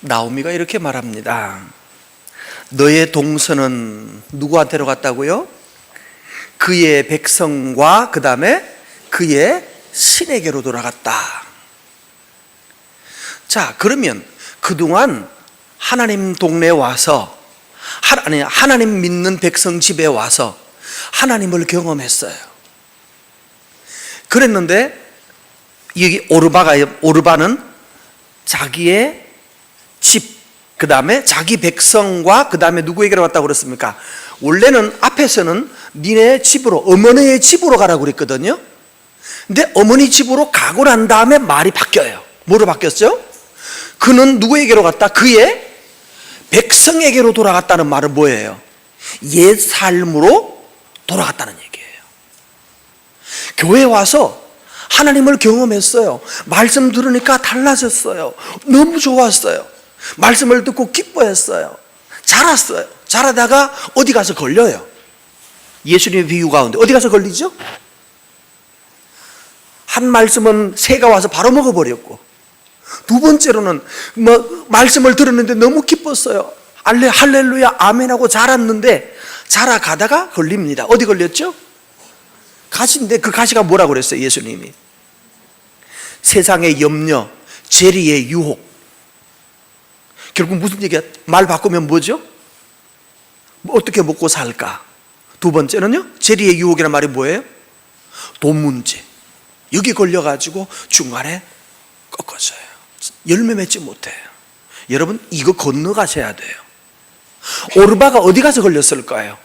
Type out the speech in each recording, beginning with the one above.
나오미가 이렇게 말합니다. 너의 동서는 누구한테로 갔다고요? 그의 백성과 그 다음에 그의 신에게로 돌아갔다. 자, 그러면 그동안 하나님 동네에 와서 하나님 믿는 백성 집에 와서 하나님을 경험했어요. 그랬는데 여기 오르바는 자기의 집, 그 다음에 자기 백성과 그 다음에 누구에게로 왔다고 그랬습니까? 원래는 앞에서는 니네 집으로, 어머니의 집으로 가라고 그랬거든요. 근데 어머니 집으로 가고 난 다음에 말이 바뀌어요. 뭐로 바뀌었죠? 그는 누구에게로 갔다? 그의 백성에게로 돌아갔다는 말은 뭐예요? 옛 삶으로 돌아갔다는 얘기예요. 교회 와서 하나님을 경험했어요. 말씀 들으니까 달라졌어요. 너무 좋았어요. 말씀을 듣고 기뻐했어요. 자랐어요. 자라다가 어디 가서 걸려요. 예수님의 비유 가운데 어디 가서 걸리죠? 한 말씀은 새가 와서 바로 먹어버렸고, 두 번째로는 말씀을 들었는데 너무 기뻤어요. 할렐루야 아멘하고 자랐는데 자라가다가 걸립니다. 어디 걸렸죠? 가시인데 그 가시가 뭐라고 그랬어요? 예수님이 세상의 염려, 재리의 유혹. 결국 무슨 얘기야? 말 바꾸면 뭐죠? 어떻게 먹고 살까? 두 번째는요, 재리의 유혹이라는 말이 뭐예요? 돈 문제. 여기 걸려가지고 중간에 꺾어져요. 열매 맺지 못해요. 여러분, 이거 건너가셔야 돼요. 오르바가 어디 가서 걸렸을까요?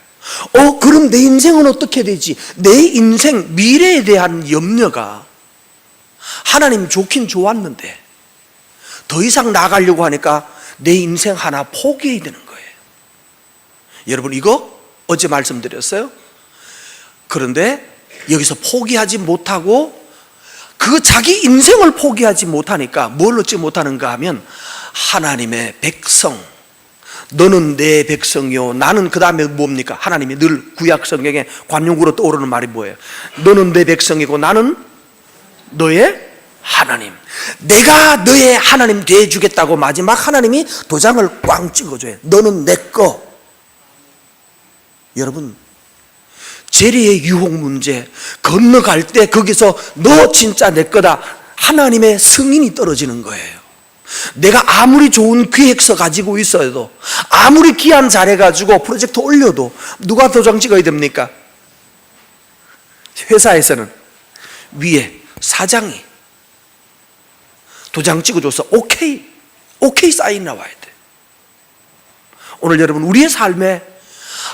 그럼 내 인생은 어떻게 되지? 내 인생, 미래에 대한 염려가 하나님 좋긴 좋았는데 더 이상 나가려고 하니까 내 인생 하나 포기해야 되는 거예요. 여러분, 이거 어제 말씀드렸어요. 그런데 여기서 포기하지 못하고 그 자기 인생을 포기하지 못하니까 뭘 얻지 못하는가 하면 하나님의 백성, 너는 내 백성이요 나는, 그 다음에 뭡니까? 하나님이 늘 구약 성경에 관용구로 떠오르는 말이 뭐예요? 너는 내 백성이고 나는 너의 하나님. 내가 너의 하나님 되어주겠다고 마지막 하나님이 도장을 꽝 찍어줘요. 너는 내 거. 여러분, 재리의 유혹 문제 건너갈 때 거기서 너 진짜 내 거다, 하나님의 승인이 떨어지는 거예요. 내가 아무리 좋은 기획서 가지고 있어도, 아무리 기한 잘해가지고 프로젝트 올려도 누가 도장 찍어야 됩니까? 회사에서는 위에 사장이 도장 찍어줘서 오케이 사인 나와야 돼. 오늘 여러분, 우리의 삶에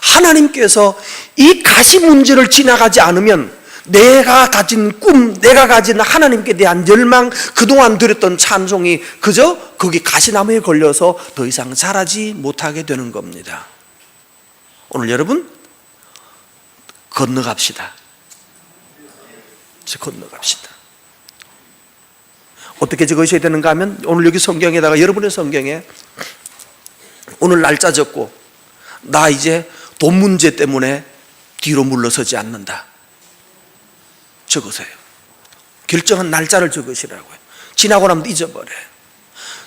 하나님께서 이 가시 문제를 지나가지 않으면 내가 가진 꿈, 내가 가진 하나님께 대한 열망, 그동안 드렸던 찬송이 그저 거기 가시나무에 걸려서 더 이상 자라지 못하게 되는 겁니다. 오늘 여러분, 건너갑시다. 건너갑시다. 어떻게 적으셔야 되는가 하면, 오늘 여기 성경에다가, 여러분의 성경에 오늘 날짜 적고, 나 이제 돈 문제 때문에 뒤로 물러서지 않는다 적으세요. 결정한 날짜를 적으시라고요. 지나고 나면 잊어버려요.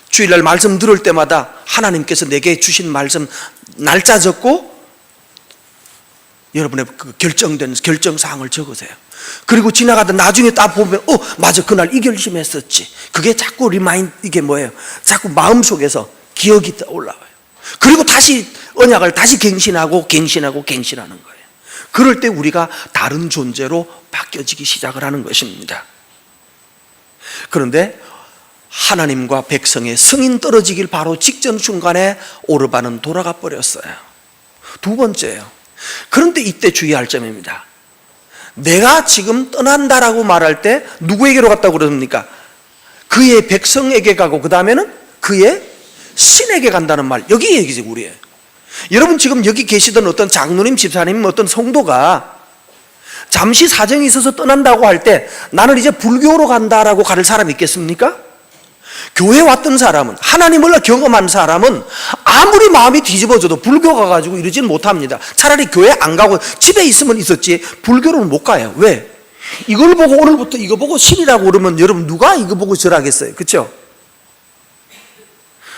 주일날 말씀 들을 때마다 하나님께서 내게 주신 말씀 날짜 적고 여러분의 그 결정된 결정사항을 적으세요. 그리고 지나가다 나중에 딱 보면 맞아, 그날 이 결심했었지. 그게 자꾸 이게 뭐예요? 자꾸 마음속에서 기억이 올라와요. 그리고 다시 언약을 다시 갱신하는 거예요. 그럴 때 우리가 다른 존재로 바뀌어지기 시작을 하는 것입니다. 그런데 하나님과 백성의 승인 떨어지길 바로 직전 순간에 오르바는 돌아가 버렸어요. 두 번째예요. 그런데 이때 주의할 점입니다. 내가 지금 떠난다라고 말할 때 누구에게로 갔다고 그럽니까? 그의 백성에게 가고 그 다음에는 그의 신에게 간다는 말, 여기 얘기지 우리의. 여러분, 지금 여기 계시던 어떤 장로님, 집사님, 어떤 성도가 잠시 사정이 있어서 떠난다고 할 때 나는 이제 불교로 간다라고 가를 사람이 있겠습니까? 교회 왔던 사람은, 하나님을 경험한 사람은 아무리 마음이 뒤집어져도 불교 가가지고 이러지는 못합니다. 차라리 교회 안 가고 집에 있으면 있었지 불교로는 못 가요. 왜? 이걸 보고 오늘부터 이거 보고 신이라고 그러면 여러분 누가 이거 보고 절하겠어요? 그렇죠?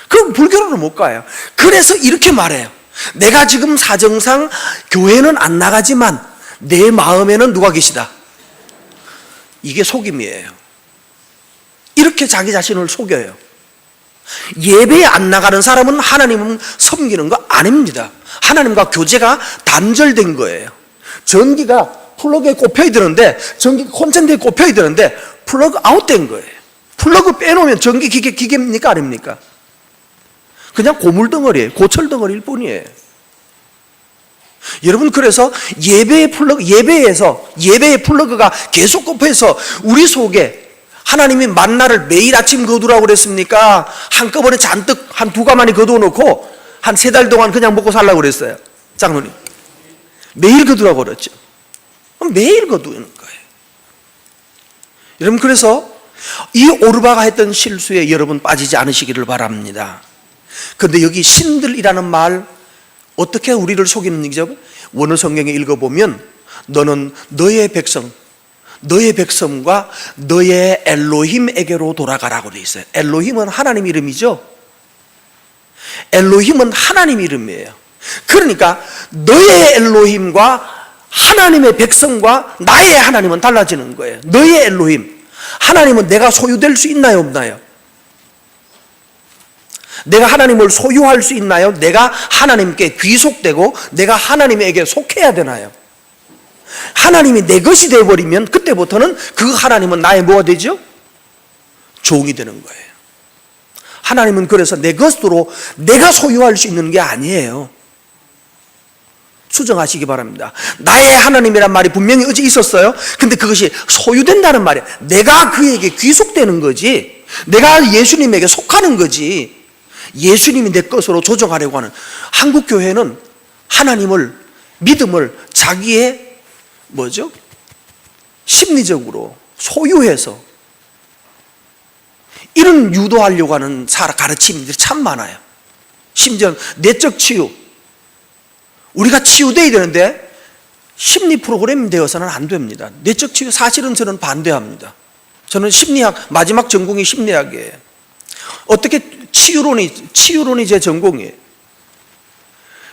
그럼 불교로는 못 가요. 그래서 이렇게 말해요. 내가 지금 사정상 교회는 안 나가지만 내 마음에는 누가 계시다? 이게 속임이에요. 이렇게 자기 자신을 속여요. 예배에 안 나가는 사람은 하나님은 섬기는 거 아닙니다. 하나님과 교제가 단절된 거예요. 전기가 플러그에 꼽혀야 되는데, 전기 콘센트에 꼽혀야 되는데 플러그 아웃된 거예요. 플러그 빼놓으면 전기 기계입니까? 아닙니까? 그냥 고물덩어리예요. 고철덩어리일 뿐이에요. 여러분, 그래서 예배의 플러그가 계속 꼽혀서 우리 속에 하나님이 만나를 매일 아침 거두라고 그랬습니까? 한꺼번에 잔뜩 한 두 가마니 거두어 놓고 한 3달 동안 그냥 먹고 살라고 그랬어요. 장로님, 매일 거두라고 그랬죠. 매일 거두는 거예요. 여러분, 그래서 이 오르바가 했던 실수에 여러분 빠지지 않으시기를 바랍니다. 그런데 여기 신들이라는 말, 어떻게 우리를 속이는 얘기죠? 원어 성경에 읽어보면 너는 너의 백성과 너의 엘로힘에게로 돌아가라고 되어 있어요. 엘로힘은 하나님 이름이죠. 엘로힘은 하나님 이름이에요. 그러니까 너의 엘로힘과 하나님의 백성과 나의 하나님은 달라지는 거예요. 너의 엘로힘, 하나님은 내가 소유될 수 있나요, 없나요? 내가 하나님을 소유할 수 있나요? 내가 하나님께 귀속되고 내가 하나님에게 속해야 되나요? 하나님이 내 것이 되어버리면 그때부터는 그 하나님은 나의 뭐가 되죠? 종이 되는 거예요. 하나님은 그래서 내 것으로 내가 소유할 수 있는 게 아니에요. 수정하시기 바랍니다. 나의 하나님이란 말이 분명히 어제 있었어요. 근데 그것이 소유된다는 말이에요. 내가 그에게 귀속되는 거지, 내가 예수님에게 속하는 거지, 예수님이 내 것으로 조정하려고 하는. 한국교회는 하나님을, 믿음을 자기의 심리적으로 소유해서 이런 유도하려고 하는 가르침들이 참 많아요. 심지어 내적 치유, 우리가 치유되어야 되는데 심리 프로그램이 되어서는 안 됩니다. 내적 치유, 사실은 저는 반대합니다. 저는 심리학, 마지막 전공이 심리학이에요. 어떻게 치유론이 제 전공이에요.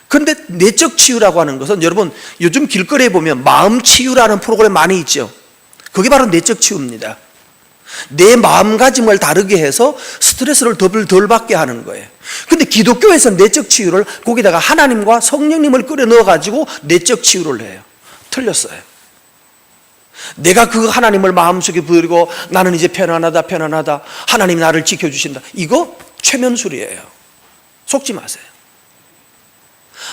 그런데 내적 치유라고 하는 것은, 여러분 요즘 길거리에 보면 마음 치유라는 프로그램 많이 있죠. 그게 바로 내적 치유입니다. 내 마음가짐을 다르게 해서 스트레스를 덜 받게 하는 거예요. 근데 기독교에서 내적 치유를 거기다가 하나님과 성령님을 끌어 넣어가지고 내적 치유를 해요. 틀렸어요. 내가 그 하나님을 마음속에 부르고 나는 이제 편안하다 하나님이 나를 지켜주신다, 이거 최면술이에요. 속지 마세요.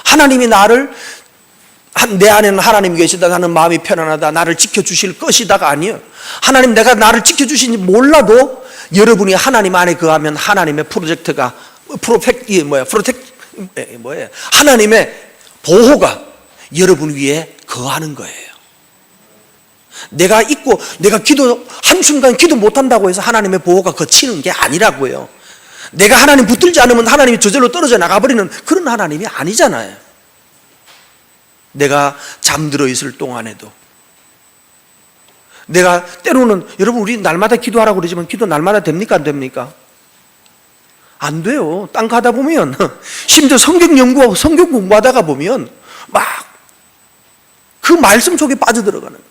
하나님이 내 안에는 하나님이 계시다, 나는 마음이 편안하다, 나를 지켜주실 것이다가 아니에요. 하나님, 내가 나를 지켜주신지 몰라도 여러분이 하나님 안에 거하면 하나님의 하나님의 보호가 여러분 위에 거하는 거예요. 내가 한순간 기도 못한다고 해서 하나님의 보호가 거치는 게 아니라고요. 내가 하나님 붙들지 않으면 하나님이 저절로 떨어져 나가버리는 그런 하나님이 아니잖아요. 내가 잠들어 있을 동안에도, 내가 때로는, 여러분 우리 날마다 기도하라고 그러지만 기도 날마다 됩니까, 안 됩니까? 안 돼요. 땅 가다 보면, 심지어 성경 연구하고 성경 공부하다가 보면 막 그 말씀 속에 빠져들어가는 거예요.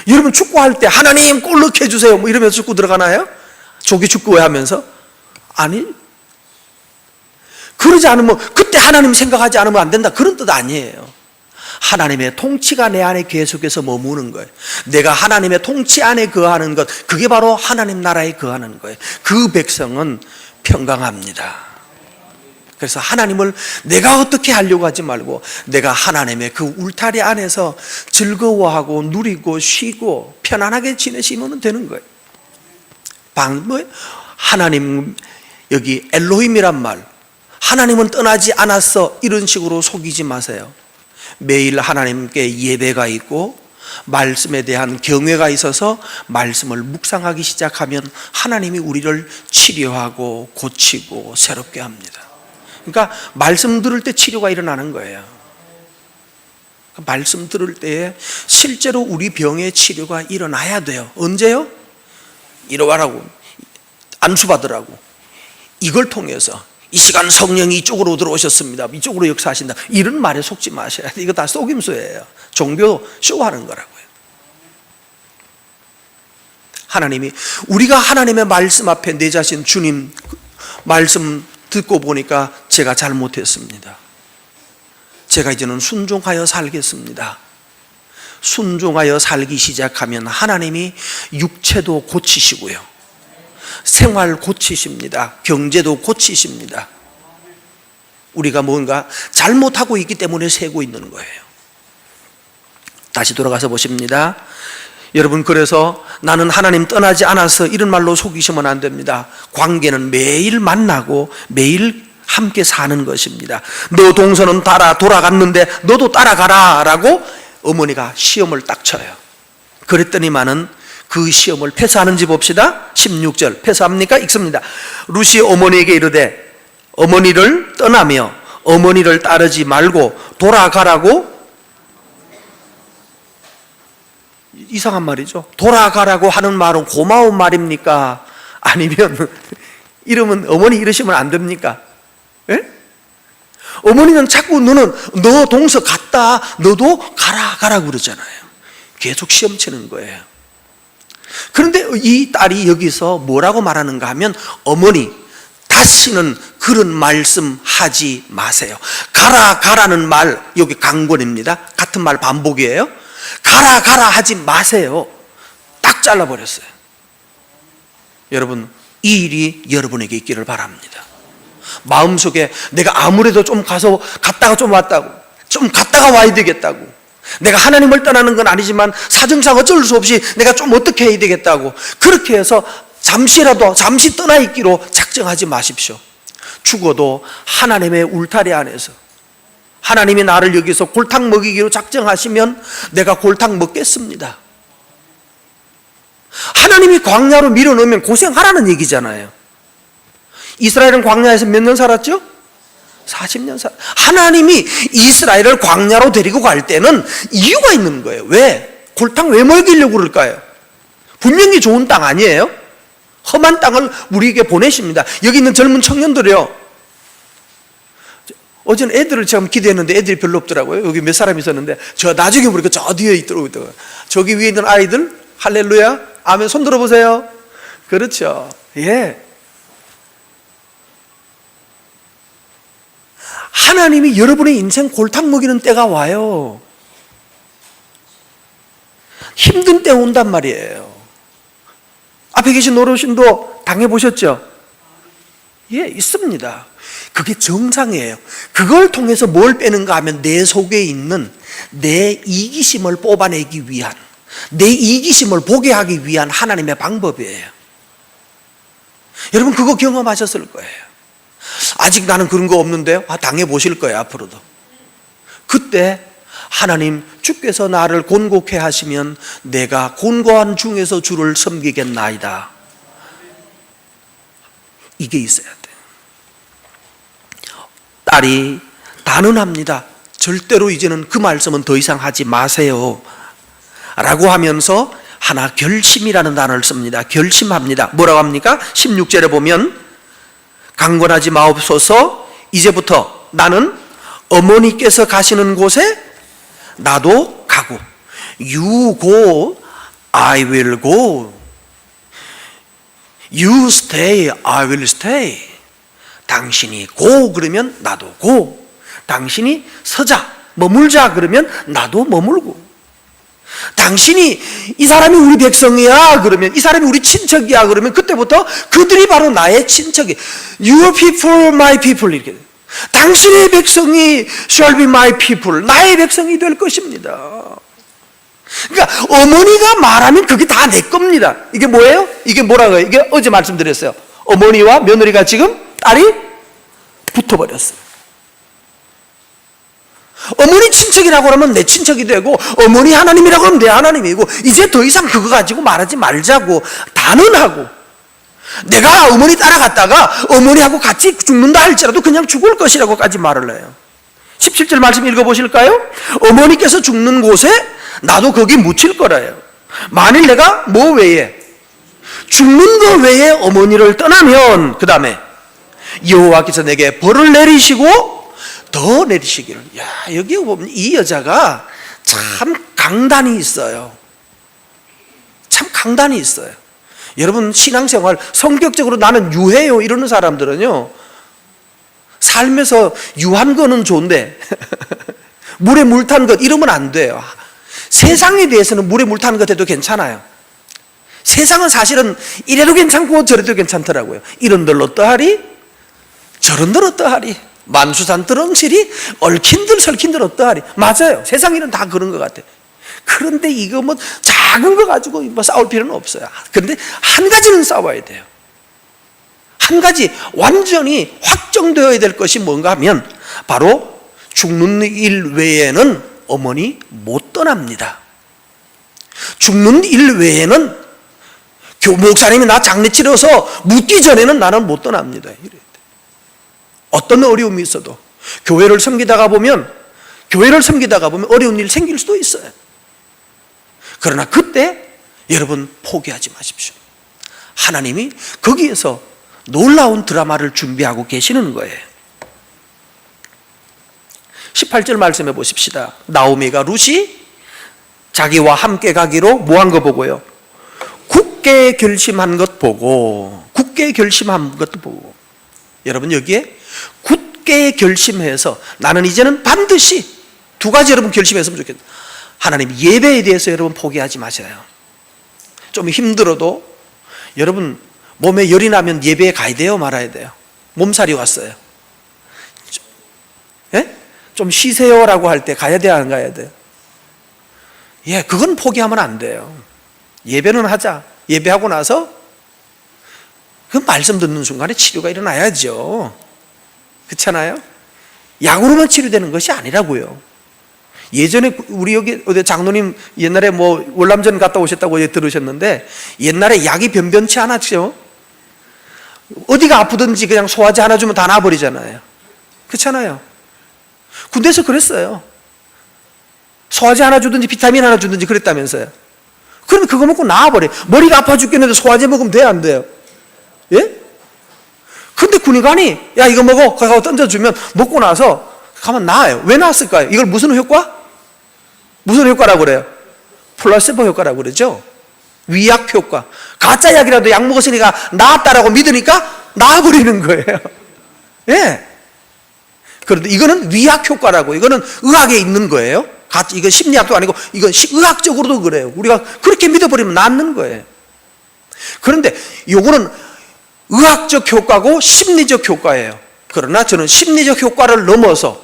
여러분 축구할 때 하나님 골 넣게 해주세요 이러면서 축구 들어가나요? 조기 축구 하면서? 아니, 그러지 않으면, 그때 하나님 생각하지 않으면 안 된다, 그런 뜻 아니에요. 하나님의 통치가 내 안에 계속해서 머무는 거예요. 내가 하나님의 통치 안에 거하는 것, 그게 바로 하나님 나라에 거하는 거예요. 그 백성은 평강합니다. 그래서 하나님을 내가 어떻게 하려고 하지 말고 내가 하나님의 그 울타리 안에서 즐거워하고 누리고 쉬고 편안하게 지내시면 되는 거예요. 하나님, 여기 엘로힘이란 말, 하나님은 떠나지 않았어, 이런 식으로 속이지 마세요. 매일 하나님께 예배가 있고 말씀에 대한 경외가 있어서 말씀을 묵상하기 시작하면 하나님이 우리를 치료하고 고치고 새롭게 합니다. 그러니까 말씀 들을 때 치료가 일어나는 거예요. 말씀 들을 때에 실제로 우리 병의 치료가 일어나야 돼요. 언제요? 이러라고, 안수받으라고. 이걸 통해서 이 시간 성령이 이쪽으로 들어오셨습니다, 이쪽으로 역사하신다, 이런 말에 속지 마셔야 돼. 이거 다 속임수예요. 종교 쇼하는 거라고요. 하나님이, 우리가 하나님의 말씀 앞에 내 자신 주님 말씀 듣고 보니까 제가 잘못했습니다. 제가 이제는 순종하여 살겠습니다. 순종하여 살기 시작하면 하나님이 육체도 고치시고요, 생활 고치십니다. 경제도 고치십니다. 우리가 뭔가 잘못하고 있기 때문에 새고 있는 거예요. 다시 돌아가서 보십니다. 여러분, 그래서 나는 하나님 떠나지 않아서 이런 말로 속이시면 안 됩니다. 관계는 매일 만나고 매일 함께 사는 것입니다. 너 동서는 돌아갔는데 너도 따라가라 라고 어머니가 시험을 딱 쳐요. 그랬더니만은 그 시험을 패스하는지 봅시다. 16절 패스합니까? 읽습니다. 룻이 어머니에게 이르되 어머니를 떠나며 어머니를 따르지 말고 돌아가라고. 이상한 말이죠. 돌아가라고 하는 말은 고마운 말입니까? 아니면 이러면 어머니 이러시면 안 됩니까? 예? 어머니는 자꾸 너 동서 갔다, 너도 가라 그러잖아요. 계속 시험 치는 거예요. 그런데 이 딸이 여기서 뭐라고 말하는가 하면, 어머니 다시는 그런 말씀 하지 마세요. 가라는 말, 여기 강권입니다. 같은 말 반복이에요. 가라 하지 마세요. 딱 잘라버렸어요. 여러분, 이 일이 여러분에게 있기를 바랍니다. 마음속에 내가 아무래도 좀 갔다가 좀 왔다고, 좀 갔다가 와야 되겠다고, 내가 하나님을 떠나는 건 아니지만 사정상 어쩔 수 없이 내가 좀 어떻게 해야 되겠다고, 그렇게 해서 잠시 떠나 있기로 작정하지 마십시오. 죽어도 하나님의 울타리 안에서 하나님이 나를 여기서 골탕 먹이기로 작정하시면 내가 골탕 먹겠습니다. 하나님이 광야로 밀어넣으면 고생하라는 얘기잖아요. 이스라엘은 광야에서 몇 년 살았죠? 40년 하나님이 이스라엘을 광야로 데리고 갈 때는 이유가 있는 거예요. 왜? 골탕 왜 먹이려고 그럴까요? 분명히 좋은 땅 아니에요? 험한 땅을 우리에게 보내십니다. 여기 있는 젊은 청년들이요, 어제는 애들을 제가 기대했는데 애들이 별로 없더라고요. 여기 몇 사람 있었는데 저 나중에 보니까 저 뒤에 있더라고요. 저기 위에 있는 아이들, 할렐루야, 아멘, 손 들어보세요. 그렇죠. 예. 하나님이 여러분의 인생 골탕 먹이는 때가 와요. 힘든 때 온단 말이에요. 앞에 계신 어르신도 당해보셨죠? 예, 있습니다. 그게 정상이에요. 그걸 통해서 뭘 빼는가 하면 내 속에 있는 내 이기심을 뽑아내기 위한, 내 이기심을 보게 하기 위한 하나님의 방법이에요. 여러분, 그거 경험하셨을 거예요. 아직 나는 그런 거 없는데요? 당해보실 거예요, 앞으로도. 그때 하나님, 주께서 나를 곤고케 하시면 내가 곤고한 중에서 주를 섬기겠나이다. 이게 있어야 돼요. 딸이 단언합니다. 절대로 이제는 그 말씀은 더 이상 하지 마세요 라고 하면서 하나 결심이라는 단어를 씁니다. 결심합니다. 뭐라고 합니까? 16절에 보면 강권하지 마옵소서, 이제부터 나는 어머니께서 가시는 곳에 나도 가고, You go, I will go. You stay, I will stay. 당신이 go 그러면 나도 go. 당신이 서자, 머물자 그러면 나도 머물고. 당신이 이 사람이 우리 백성이야 그러면, 이 사람이 우리 친척이야 그러면 그때부터 그들이 바로 나의 친척이. Your people, my people. 이렇게. 당신의 백성이 shall be my people. 나의 백성이 될 것입니다. 그러니까 어머니가 말하면 그게 다 내 겁니다. 이게 뭐예요? 이게 뭐라고요? 이게 어제 말씀드렸어요. 어머니와 며느리가 지금 딸이 붙어버렸어요. 어머니 친척이라고 하면 내 친척이 되고, 어머니 하나님이라고 하면 내 하나님이고, 이제 더 이상 그거 가지고 말하지 말자고 단언하고, 내가 어머니 따라갔다가 어머니하고 같이 죽는다 할지라도 그냥 죽을 것이라고까지 말을 해요. 17절 말씀 읽어보실까요? 어머니께서 죽는 곳에 나도 거기 묻힐 거라요. 만일 내가 뭐 외에, 죽는 거 외에 어머니를 떠나면, 그 다음에 여호와께서 내게 벌을 내리시고 더 내리시기를. 야, 여기 보면 이 여자가 참 강단이 있어요. 참 강단이 있어요. 여러분 신앙생활 성격적으로 나는 유해요 이러는 사람들은요, 삶에서 유한 거는 좋은데 물에 물 탄 것 이러면 안 돼요. 세상에 대해서는 물에 물 타는 것 해도 괜찮아요. 세상은 사실은 이래도 괜찮고 저래도 괜찮더라고요. 이런들 어떠하리 저런들 어떠하리, 만수산 드렁실이 얽힌들 설킨들 어떠하리. 맞아요. 세상 일은 다 그런 것 같아요. 그런데 이거 뭐 작은 거 가지고 뭐 싸울 필요는 없어요. 그런데 한 가지는 싸워야 돼요. 한 가지 완전히 확정되어야 될 것이 뭔가 하면 바로 죽는 일 외에는 어머니 못 떠납니다. 죽는 일 외에는 목사님이 나 장례 치러서 묻기 전에는 나는 못 떠납니다. 어떤 어려움이 있어도 교회를 섬기다가 보면 어려운 일 생길 수도 있어요. 그러나 그때 여러분 포기하지 마십시오. 하나님이 거기에서 놀라운 드라마를 준비하고 계시는 거예요. 18절 말씀해 보십시다. 나오미가 룻이 자기와 함께 가기로 뭐 한 거 보고요? 굳게 결심한 것 보고, 여러분 여기에 굳게 결심해서 나는 이제는 반드시 두 가지 여러분 결심했으면 좋겠어요. 하나님 예배에 대해서 여러분 포기하지 마셔요. 좀 힘들어도 여러분 몸에 열이 나면 예배에 가야 돼요, 말아야 돼요? 몸살이 왔어요. 예? 좀 쉬세요라고 할 때 가야 돼요, 안 가야 돼요? 예, 그건 포기하면 안 돼요. 예배는 하자. 예배하고 나서 그 말씀 듣는 순간에 치료가 일어나야죠. 그렇잖아요? 약으로만 치료되는 것이 아니라고요. 예전에 우리 여기 어디 장로님 옛날에 뭐 월남전 갔다 오셨다고 들으셨는데 옛날에 약이 변변치 않았죠. 어디가 아프든지 그냥 소화제 하나 주면 다 나아버리잖아요. 그렇잖아요. 군대에서 그랬어요. 소화제 하나 주든지 비타민 하나 주든지 그랬다면서요. 그러면 그거 먹고 나아버려. 머리가 아파 죽겠는데 소화제 먹으면 돼요, 안 돼요? 예? 근데 군의관이 야 이거 먹어 가서 던져주면 먹고 나서 가면 나아요. 왜 나았을까요? 이걸 무슨 효과? 무슨 효과라고 그래요? 플라세보 효과라고 그러죠. 위약 효과. 가짜 약이라도 약 먹었으니까 나았다라고 믿으니까 나아버리는 거예요. 예. 그런데 이거는 위약 효과라고, 이거는 의학에 있는 거예요. 이건 심리학도 아니고 이건 의학적으로도 그래요. 우리가 그렇게 믿어버리면 낫는 거예요. 그런데 이거는 의학적 효과고 심리적 효과예요. 그러나 저는 심리적 효과를 넘어서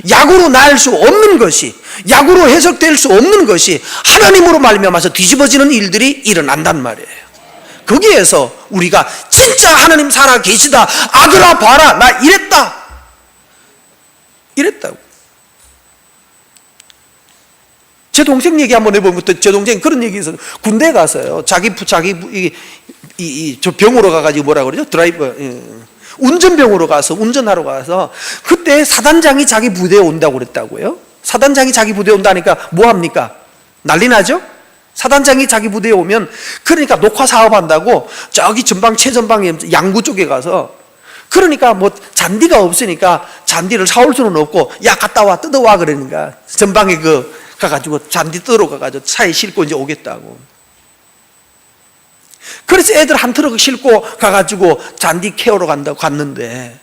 약으로 나을 수 없는 것이, 약으로 해석될 수 없는 것이 하나님으로 말미암아서 뒤집어지는 일들이 일어난단 말이에요. 거기에서 우리가 진짜 하나님 살아 계시다, 아들아 봐라 나 이랬다고. 제 동생 얘기 한번 해보면, 제 동생 그런 얘기 있어요. 군대에 가서요, 저 병으로 가가지고 뭐라 그러죠? 운전병으로 가서, 운전하러 가서, 그때 사단장이 자기 부대에 온다고 그랬다고요? 사단장이 자기 부대에 온다니까 뭐 합니까? 난리 나죠? 사단장이 자기 부대에 오면, 그러니까 녹화 사업한다고 저기 전방, 최전방에 양구 쪽에 가서, 그러니까 뭐 잔디가 없으니까 잔디를 사올 수는 없고, 야, 갔다 와, 뜯어와, 그러니까. 전방에 가가지고 잔디 뜯으러 가가지고 차에 싣고 이제 오겠다고. 그래서 애들 한 트럭 싣고 가가지고 잔디 캐오러 간다고 갔는데,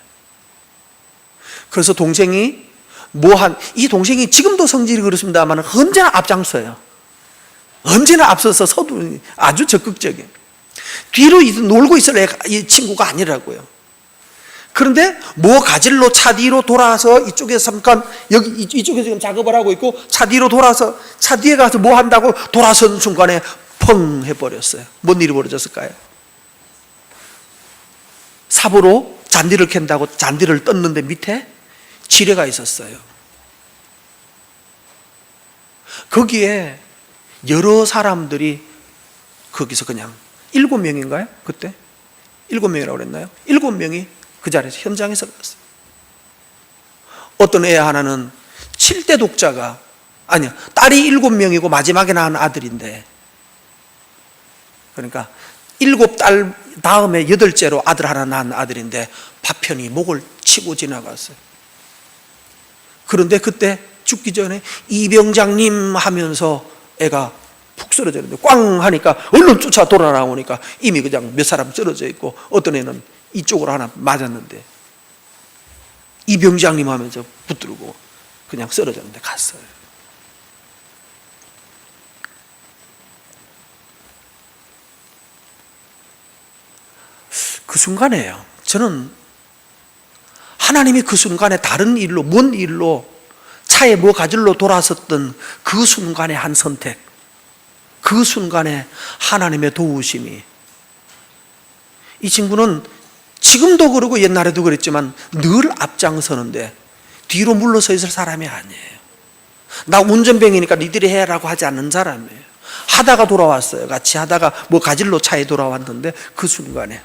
그래서 동생이 이 동생이 지금도 성질이 그렇습니다만 언제나 앞장서요. 언제나 앞서서 아주 적극적이에요. 뒤로 놀고 있을 이 친구가 아니라고요. 그런데 가질로 차 뒤로 돌아서 이쪽에서 잠깐 이쪽에서 지금 작업을 하고 있고 차 뒤로 돌아서 차 뒤에 가서 뭐 한다고 돌아선 순간에 펑 해버렸어요. 뭔 일이 벌어졌을까요? 삽으로 잔디를 캔다고 잔디를 떴는데 밑에 지뢰가 있었어요. 거기에 여러 사람들이 거기서 그냥 7명인가요? 그때? 7명이라고 그랬나요? 7명이 그 자리에서 현장에서 갔어요. 어떤 애 하나는 7대 독자가, 아니야, 딸이 7명이고 마지막에 낳은 아들인데, 그러니까 7달 다음에 8째로 아들 하나 낳은 아들인데 파편이 목을 치고 지나갔어요. 그런데 그때 죽기 전에 이병장님 하면서 애가 푹 쓰러졌는데 꽝 하니까 얼른 쫓아 돌아 나오니까 이미 그냥 몇 사람 쓰러져 있고 어떤 애는 이쪽으로 하나 맞았는데 이병장님 하면서 붙들고 그냥 쓰러졌는데 갔어요. 그 순간에요, 저는 하나님이 그 순간에 다른 일로, 먼 일로 차에 뭐 가지러 돌아섰던 그 순간의 한 선택, 그 순간에 하나님의 도우심이, 이 친구는 지금도 그러고 옛날에도 그랬지만 늘 앞장서는데 뒤로 물러서 있을 사람이 아니에요. 나 운전병이니까 니들이 해라고 하지 않는 사람이에요. 하다가 돌아왔어요. 같이 하다가 뭐 가지러 차에 돌아왔는데 그 순간에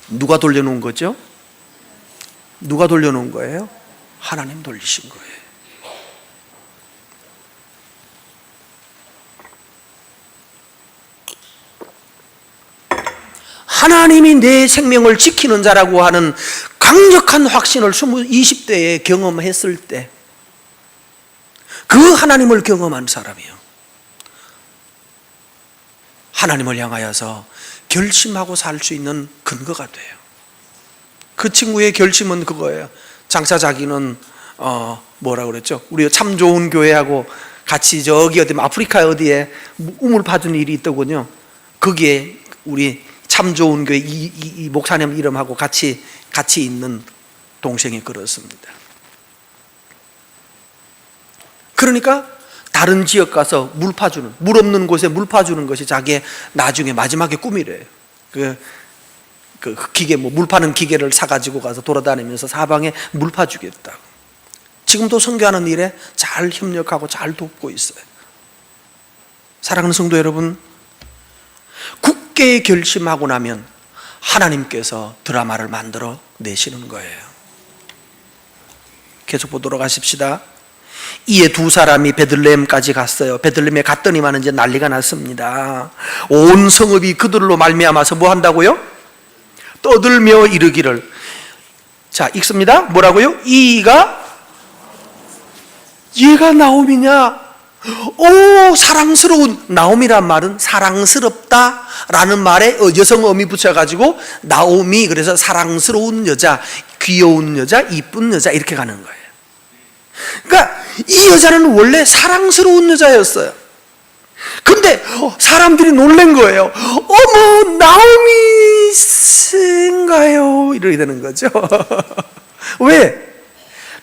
누가 돌려놓은 거죠? 누가 돌려놓은 거예요? 하나님 돌리신 거예요. 하나님이 내 생명을 지키는 자라고 하는 강력한 확신을 20대에 경험했을 때 그 하나님을 경험한 사람이요, 하나님을 향하여서 결심하고 살 수 있는 근거가 돼요. 그 친구의 결심은 그거예요. 장차 자기는 뭐라 그랬죠? 우리 참 좋은 교회하고 같이 저기 어디 아프리카 어디에 우물 파준 일이 있더군요. 거기에 우리 참 좋은 교회 이 목사님 이름하고 같이 있는 동생이 그렇습니다. 그러니까 다른 지역 가서 물 없는 곳에 물 파주는 것이 자기의 나중에 마지막에 꿈이래요. 그 기계, 물 파는 기계를 사가지고 가서 돌아다니면서 사방에 물 파주겠다고. 지금도 선교하는 일에 잘 협력하고 잘 돕고 있어요. 사랑하는 성도 여러분, 굳게 결심하고 나면 하나님께서 드라마를 만들어 내시는 거예요. 계속 보도록 하십시다. 이에 두 사람이 베들레헴까지 갔어요. 베들레헴에 갔더니만 이제 난리가 났습니다. 온 성읍이 그들로 말미암아서 뭐 한다고요? 떠들며 이르기를. 자, 읽습니다. 뭐라고요? 얘가 나옴이냐? 오, 사랑스러운. 나옴이란 말은 사랑스럽다라는 말에 여성 어미 붙여가지고 나옴이, 그래서 사랑스러운 여자, 귀여운 여자, 이쁜 여자 이렇게 가는 거예요. 그러니까 이 여자는 원래 사랑스러운 여자였어요. 근데 사람들이 놀란 거예요. 어머, 나오미인가요? 이렇게 되는 거죠. 왜?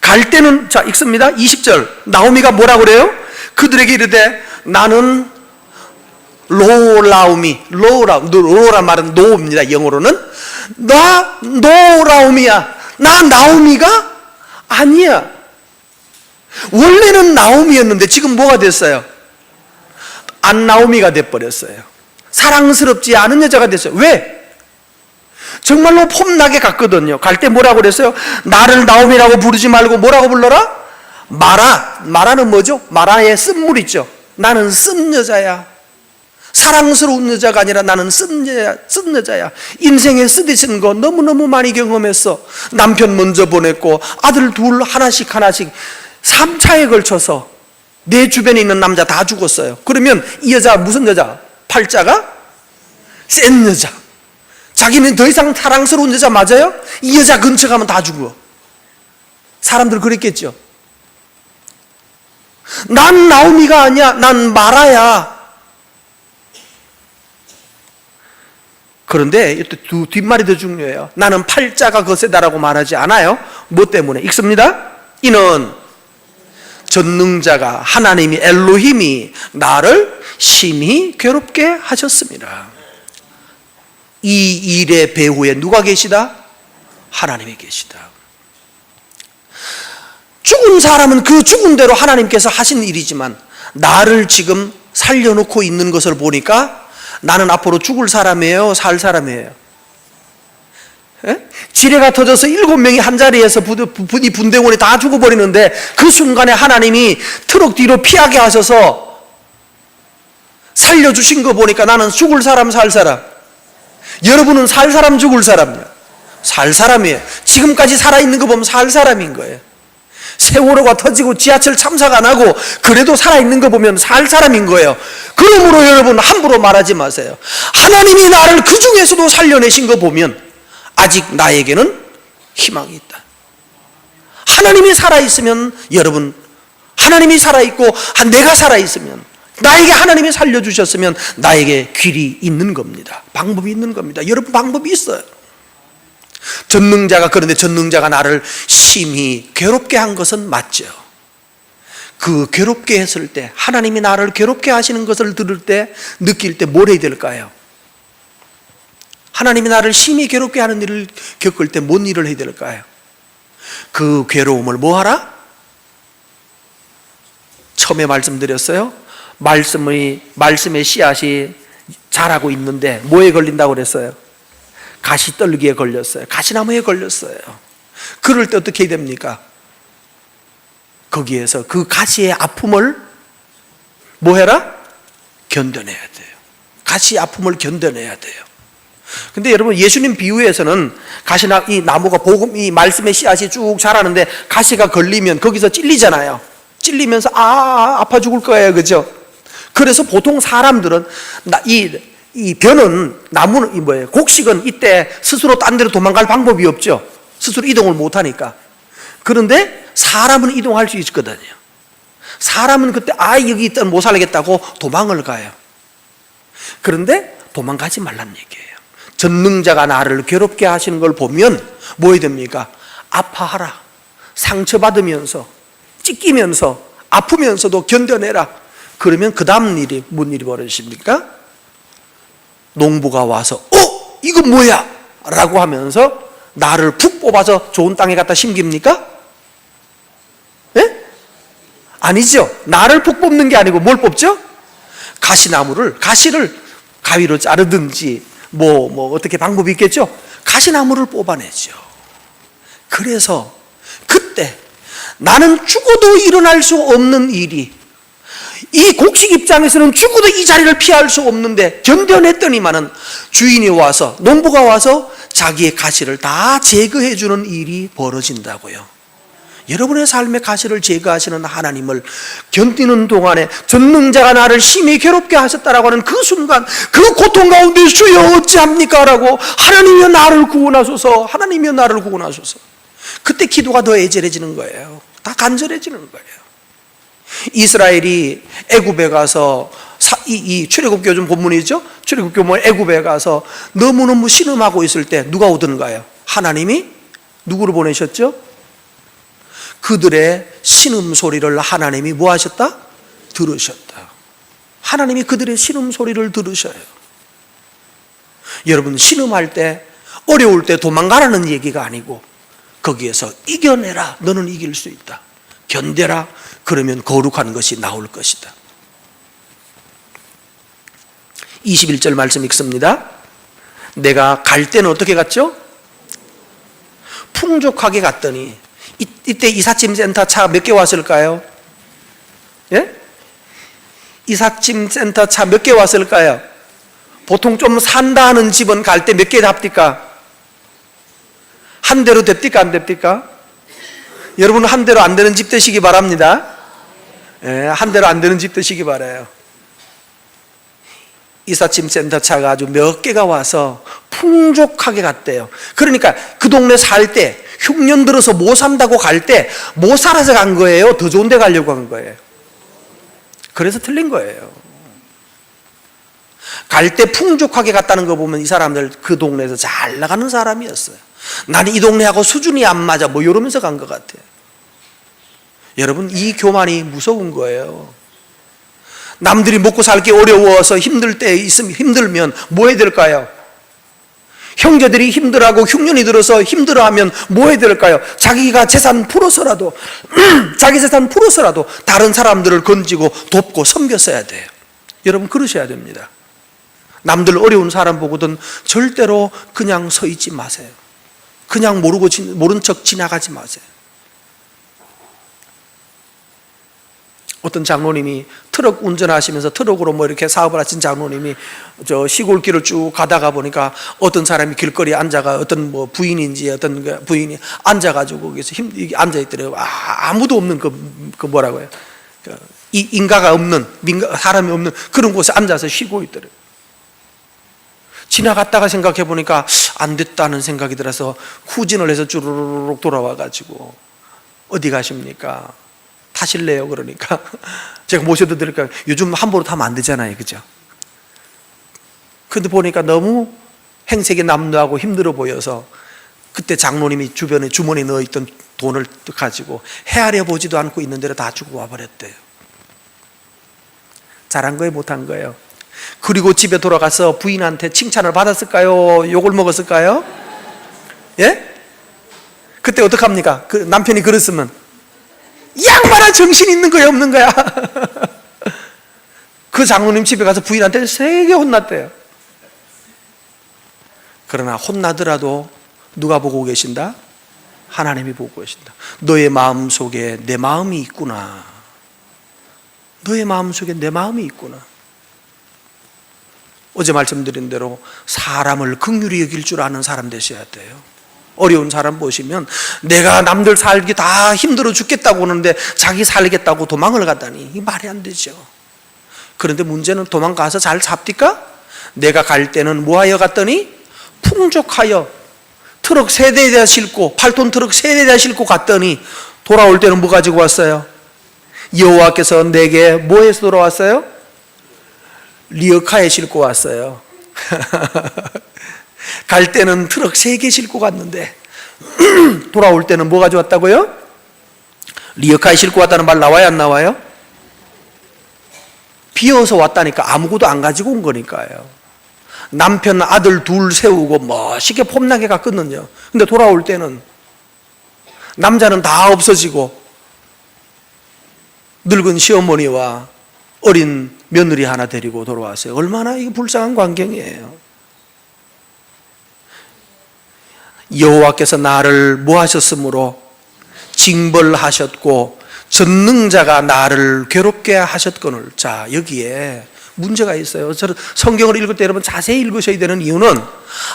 갈 때는, 자, 읽습니다. 20절. 나오미가 뭐라 그래요? 그들에게 이르되 나는 로라란 말은 노입니다. 영어로는 나 노라오미야. 나 나오미가 아니야. 원래는 나오미였는데 지금 뭐가 됐어요? 안 나오미가 돼버렸어요. 사랑스럽지 않은 여자가 됐어요. 왜? 정말로 폼나게 갔거든요. 갈 때 뭐라고 그랬어요? 나를 나오미라고 부르지 말고 뭐라고 불러라? 마라는 뭐죠? 마라의 쓴물 있죠. 나는 쓴 여자야. 사랑스러운 여자가 아니라 나는 쓴 여자야. 인생에 쓰디쓴 거 너무너무 많이 경험했어. 남편 먼저 보냈고 아들 둘 하나씩 3차에 걸쳐서 내 주변에 있는 남자 다 죽었어요. 그러면 이 여자 무슨 여자? 팔자가 센 여자. 자기는 더 이상 사랑스러운 여자 맞아요? 이 여자 근처 가면 다 죽어. 사람들 그랬겠죠. 난 나오미가 아니야. 난 마라야. 그런데 또 뒷말이 더 중요해요. 나는 팔자가 거세다라고 말하지 않아요. 뭐 때문에? 읽습니다. 이는 전능자가 하나님이 엘로힘이 나를 심히 괴롭게 하셨습니다. 이 일의 배후에 누가 계시다? 하나님이 계시다. 죽은 사람은 그 죽은 대로 하나님께서 하신 일이지만 나를 지금 살려놓고 있는 것을 보니까 나는 앞으로 죽을 사람이에요? 살 사람이에요? 지뢰가 터져서 7명이 한 자리에서 이 분대원이 다 죽어버리는데 그 순간에 하나님이 트럭 뒤로 피하게 하셔서 살려주신 거 보니까 나는 죽을 사람 살 사람, 여러분은 살 사람 죽을 사람이야. 살 사람이에요. 지금까지 살아있는 거 보면 살 사람인 거예요. 세월호가 터지고 지하철 참사가 나고 그래도 살아있는 거 보면 살 사람인 거예요. 그러므로 여러분 함부로 말하지 마세요. 하나님이 나를 그 중에서도 살려내신 거 보면 아직 나에게는 희망이 있다. 하나님이 살아있으면, 여러분 하나님이 살아있고 내가 살아있으면, 나에게 하나님이 살려주셨으면 나에게 길이 있는 겁니다. 방법이 있는 겁니다. 여러분 방법이 있어요. 전능자가, 그런데 전능자가 나를 심히 괴롭게 한 것은 맞죠. 그 괴롭게 했을 때, 하나님이 나를 괴롭게 하시는 것을 들을 때, 느낄 때 뭘 해야 될까요? 하나님이 나를 심히 괴롭게 하는 일을 겪을 때 뭔 일을 해야 될까요? 그 괴로움을 뭐 하라? 처음에 말씀드렸어요. 말씀의 씨앗이 자라고 있는데 뭐에 걸린다고 그랬어요? 가시떨기에 걸렸어요. 가시나무에 걸렸어요. 그럴 때 어떻게 해야 됩니까? 거기에서 그 가시의 아픔을 뭐 해라? 견뎌내야 돼요. 가시의 아픔을 견뎌내야 돼요. 근데 여러분, 예수님 비유에서는 이 나무가 이 말씀의 씨앗이 쭉 자라는데 가시가 걸리면 거기서 찔리잖아요. 찔리면서 아파 죽을 거예요. 그죠? 그래서 보통 사람들은 이 벼는, 나무는 뭐예요? 곡식은 이때 스스로 딴 데로 도망갈 방법이 없죠. 스스로 이동을 못 하니까. 그런데 사람은 이동할 수 있거든요. 사람은 그때 여기 있다 못 살겠다고 도망을 가요. 그런데 도망가지 말란 얘기예요. 전능자가 나를 괴롭게 하시는 걸 보면 뭐 해야 됩니까? 아파하라. 상처받으면서, 찢기면서, 아프면서도 견뎌내라. 그러면 그 다음 일이 뭔 일이 벌어집니까? 농부가 와서 이거 뭐야? 라고 하면서 나를 푹 뽑아서 좋은 땅에 갖다 심깁니까? 예? 아니죠. 나를 푹 뽑는 게 아니고 뭘 뽑죠? 가시를 가위로 자르든지 뭐 어떻게 방법이 있겠죠? 가시나무를 뽑아내죠. 그래서 그때 나는 죽어도 일어날 수 없는 일이, 이 곡식 입장에서는 죽어도 이 자리를 피할 수 없는데 견뎌냈더니만은 주인이 와서, 농부가 와서 자기의 가시를 다 제거해 주는 일이 벌어진다고요. 여러분의 삶의 가시를 제거하시는 하나님을 견디는 동안에 전능자가 나를 심히 괴롭게 하셨다라고 하는 그 순간, 그 고통 가운데 주여 어찌합니까? 라고 하나님이여 나를 구원하소서, 하나님이여 나를 구원하소서. 그때 기도가 더 애절해지는 거예요. 다 간절해지는 거예요. 이스라엘이 애굽에 가서 이 출애굽기 좀 본문이죠. 출애굽기 보면 애굽에 가서 너무너무 신음하고 있을 때 누가 오던가요? 하나님이 누구를 보내셨죠? 그들의 신음 소리를 하나님이 뭐 하셨다? 들으셨다. 하나님이 그들의 신음 소리를 들으셔요. 여러분, 신음할 때, 어려울 때 도망가라는 얘기가 아니고 거기에서 이겨내라. 너는 이길 수 있다. 견뎌라. 그러면 거룩한 것이 나올 것이다. 21절 말씀 읽습니다. 내가 갈 때는 어떻게 갔죠? 풍족하게 갔더니, 이때 이삿짐 센터 차 몇 개 왔을까요? 예? 이삿짐 센터 차 몇 개 왔을까요? 보통 좀 산다 하는 집은 갈 때 몇 개 답니까? 한 대로 됩니까? 안 됩니까? 여러분, 한 대로 안 되는 집 되시기 바랍니다. 예, 한 대로 안 되는 집 되시기 바라요. 이삿짐 센터 차가 아주 몇 개가 와서 풍족하게 갔대요. 그러니까 그 동네 살 때, 흉년 들어서 못 산다고 갈 때 못 살아서 간 거예요? 더 좋은 데 가려고 한 거예요? 그래서 틀린 거예요. 갈 때 풍족하게 갔다는 거 보면 이 사람들 그 동네에서 잘 나가는 사람이었어요. 나는 이 동네하고 수준이 안 맞아, 뭐 이러면서 간 것 같아요. 여러분, 이 교만이 무서운 거예요. 남들이 먹고 살기 어려워서 힘들 때 있으면, 힘들면 뭐 해야 될까요? 형제들이 힘들어하고 흉년이 들어서 힘들어하면 뭐 해야 될까요? 자기가 재산 풀어서라도 자기 재산 풀어서라도 다른 사람들을 건지고 돕고 섬겼어야 돼요. 여러분, 그러셔야 됩니다. 남들 어려운 사람 보고든 절대로 그냥 서 있지 마세요. 그냥 모른 척 지나가지 마세요. 어떤 장로님이 트럭 운전하시면서 트럭으로 뭐 이렇게 사업을 하신 장로님이 저 시골길을 쭉 가다가 보니까 어떤 사람이 길거리에 앉아가 어떤 뭐 부인인지 어떤 그 부인이 앉아가지고 거기서 앉아있더래요. 아무도 없는 그 뭐라고요? 이 인가가 없는, 사람이 없는 그런 곳에 앉아서 쉬고 있더래요. 지나갔다가 생각해 보니까 안 됐다는 생각이 들어서 후진을 해서 쭈르륵 돌아와가지고 어디 가십니까? 타실래요? 그러니까 제가 모셔도 드릴까요? 요즘 함부로 타면 안 되잖아요, 그죠? 근데 보니까 너무 행색이 남루하고 힘들어 보여서 그때 장로님이 주변에 주머니에 넣어있던 돈을 가지고 헤아려 보지도 않고 있는 대로 다 주고 와버렸대요. 잘한 거예요, 못한 거예요? 그리고 집에 돌아가서 부인한테 칭찬을 받았을까요? 욕을 먹었을까요? 예? 그때 어떡합니까? 그 남편이 그랬으면 이 양반아 정신 있는 거야 없는 거야? 그 장로님 집에 가서 부인한테 세게 혼났대요. 그러나 혼나더라도 누가 보고 계신다? 하나님이 보고 계신다. 너의 마음 속에 내 마음이 있구나. 너의 마음 속에 내 마음이 있구나. 어제 말씀드린 대로 사람을 긍휼히 여길 줄 아는 사람 되셔야 돼요. 어려운 사람 보시면 내가 남들 살기 다 힘들어 죽겠다고 하는데 자기 살겠다고 도망을 가다니 이 말이 안 되죠. 그런데 문제는 도망가서 잘 잡디까? 내가 갈 때는 뭐하여 갔더니 풍족하여 트럭 3대에다 싣고 8톤 트럭 3대에다 싣고 갔더니 돌아올 때는 뭐 가지고 왔어요? 여호와께서 내게 뭐 해서 돌아왔어요? 리어카에 싣고 왔어요. 갈 때는 트럭 3개 싣고 갔는데 돌아올 때는 뭐 가져왔다고요? 리어카에 싣고 왔다는 말 나와요 안 나와요? 비어서 왔다니까 아무것도 안 가지고 온 거니까요. 남편 아들 둘 세우고 멋있게 폼나게 갔거든요. 근데 돌아올 때는 남자는 다 없어지고 늙은 시어머니와 어린 며느리 하나 데리고 돌아왔어요. 얼마나 이게 불쌍한 광경이에요. 여호와께서 나를 뭐 하셨으므로 징벌하셨고 전능자가 나를 괴롭게 하셨거늘. 자, 여기에 문제가 있어요. 저는 성경을 읽을 때 여러분 자세히 읽으셔야 되는 이유는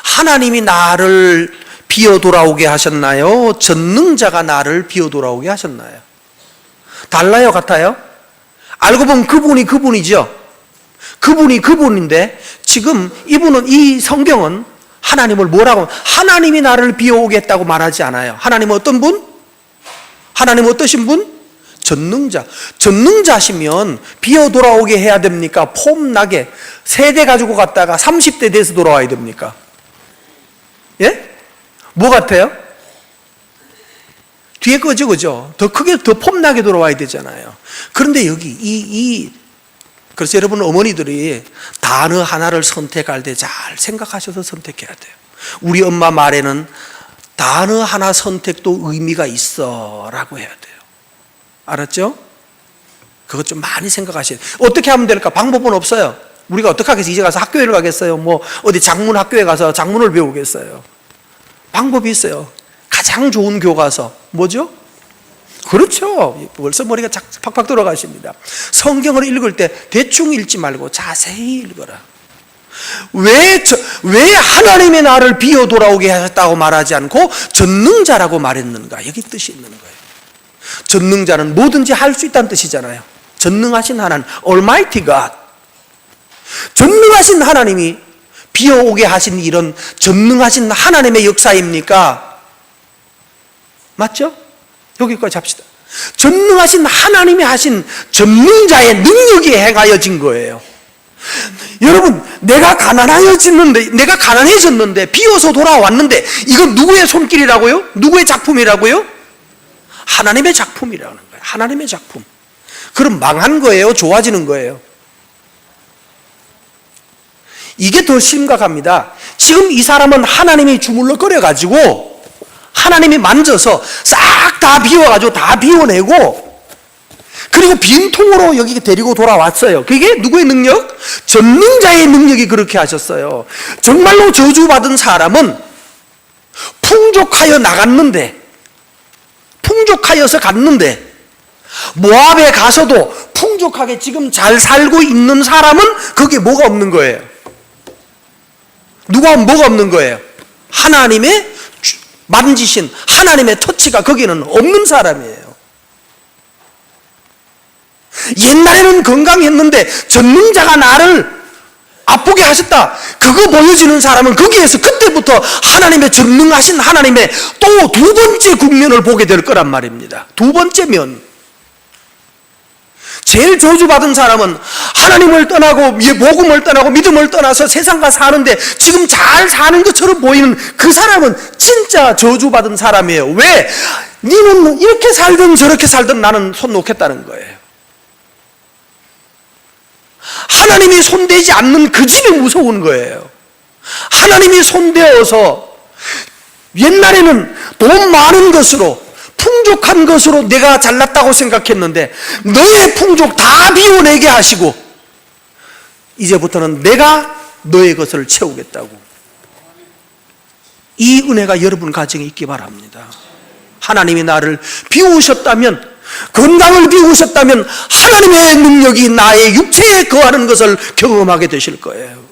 하나님이 나를 비어 돌아오게 하셨나요? 전능자가 나를 비어 돌아오게 하셨나요? 달라요, 같아요? 알고 보면 그분이 그분이죠. 그분이 그분인데 지금 이분은, 이 성경은 하나님을 뭐라고, 하나님이 나를 비워오겠다고 말하지 않아요. 하나님은 어떤 분? 하나님은 어떠신 분? 전능자. 전능자시면 비어 돌아오게 해야 됩니까? 폼나게 3대 가지고 갔다가 30대 돼서 돌아와야 됩니까? 예? 뭐 같아요? 뒤에 거죠, 그죠? 더 크게, 더 폼나게 돌아와야 되잖아요. 그런데 여기 그래서 여러분 어머니들이 단어 하나를 선택할 때 잘 생각하셔서 선택해야 돼요. 우리 엄마 말에는 단어 하나 선택도 의미가 있어 라고 해야 돼요. 알았죠? 그것 좀 많이 생각하셔야 돼요. 어떻게 하면 될까? 방법은 없어요. 우리가 어떻게 하겠어요? 이제 가서 학교에 가겠어요? 뭐 어디 작문 학교에 가서 작문을 배우겠어요? 방법이 있어요. 가장 좋은 교과서 뭐죠? 그렇죠. 벌써 머리가 팍팍 들어가십니다. 성경을 읽을 때 대충 읽지 말고 자세히 읽어라. 왜 하나님의 나를 비어 돌아오게 하셨다고 말하지 않고 전능자라고 말했는가? 여기 뜻이 있는 거예요. 전능자는 뭐든지 할 수 있다는 뜻이잖아요. 전능하신 하나님, Almighty God. 전능하신 하나님이 비어오게 하신 일은 전능하신 하나님의 역사입니까? 맞죠? 여기까지 합시다. 전능하신 하나님이 하신 전능자의 능력이 행하여진 거예요. 여러분, 내가 가난해졌는데 비어서 돌아왔는데 이건 누구의 손길이라고요? 누구의 작품이라고요? 하나님의 작품이라는 거예요. 하나님의 작품. 그럼 망한 거예요? 좋아지는 거예요? 이게 더 심각합니다. 지금 이 사람은 하나님이 주물럭거려가지고 하나님이 만져서 싹 다 비워가지고 다 비워내고 그리고 빈통으로 여기 데리고 돌아왔어요. 그게 누구의 능력? 전능자의 능력이 그렇게 하셨어요. 정말로 저주받은 사람은 풍족하여 나갔는데, 풍족하여서 갔는데 모압에 가서도 풍족하게 지금 잘 살고 있는 사람은 거기에 뭐가 없는 거예요? 누가 뭐가 없는 거예요? 하나님의 만지신 하나님의 터치가 거기는 없는 사람이에요. 옛날에는 건강했는데 전능자가 나를 아프게 하셨다, 그거 보여지는 사람은 거기에서 그때부터 하나님의 전능하신 하나님의 또 두 번째 국면을 보게 될 거란 말입니다. 두 번째 면. 제일 저주받은 사람은 하나님을 떠나고 복음을 떠나고 믿음을 떠나서 세상과 사는데 지금 잘 사는 것처럼 보이는 그 사람은 진짜 저주받은 사람이에요. 왜? 니는 이렇게 살든 저렇게 살든 나는 손 놓겠다는 거예요. 하나님이 손대지 않는 그 집이 무서운 거예요. 하나님이 손대어서 옛날에는 돈 많은 것으로 풍족한 것으로 내가 잘났다고 생각했는데 너의 풍족 다 비워내게 하시고 이제부터는 내가 너의 것을 채우겠다고. 이 은혜가 여러분 가정에 있기 바랍니다. 하나님이 나를 비우셨다면, 건강을 비우셨다면 하나님의 능력이 나의 육체에 거하는 것을 경험하게 되실 거예요.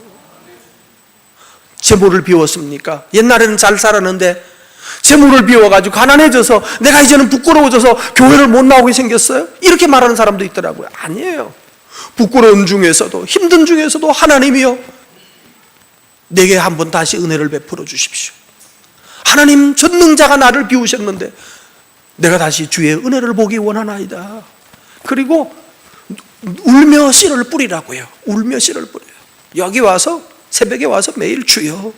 재물을 비웠습니까? 옛날에는 잘 살았는데 재물을 비워가지고 가난해져서 내가 이제는 부끄러워져서 교회를 못 나오게 생겼어요? 이렇게 말하는 사람도 있더라고요. 아니에요. 부끄러운 중에서도 힘든 중에서도 하나님이요, 내게 한번 다시 은혜를 베풀어 주십시오. 하나님 전능자가 나를 비우셨는데 내가 다시 주의 은혜를 보기 원하나이다. 그리고 울며 씨를 뿌리라고요. 울며 씨를 뿌려요. 여기 와서 새벽에 와서 매일 주여,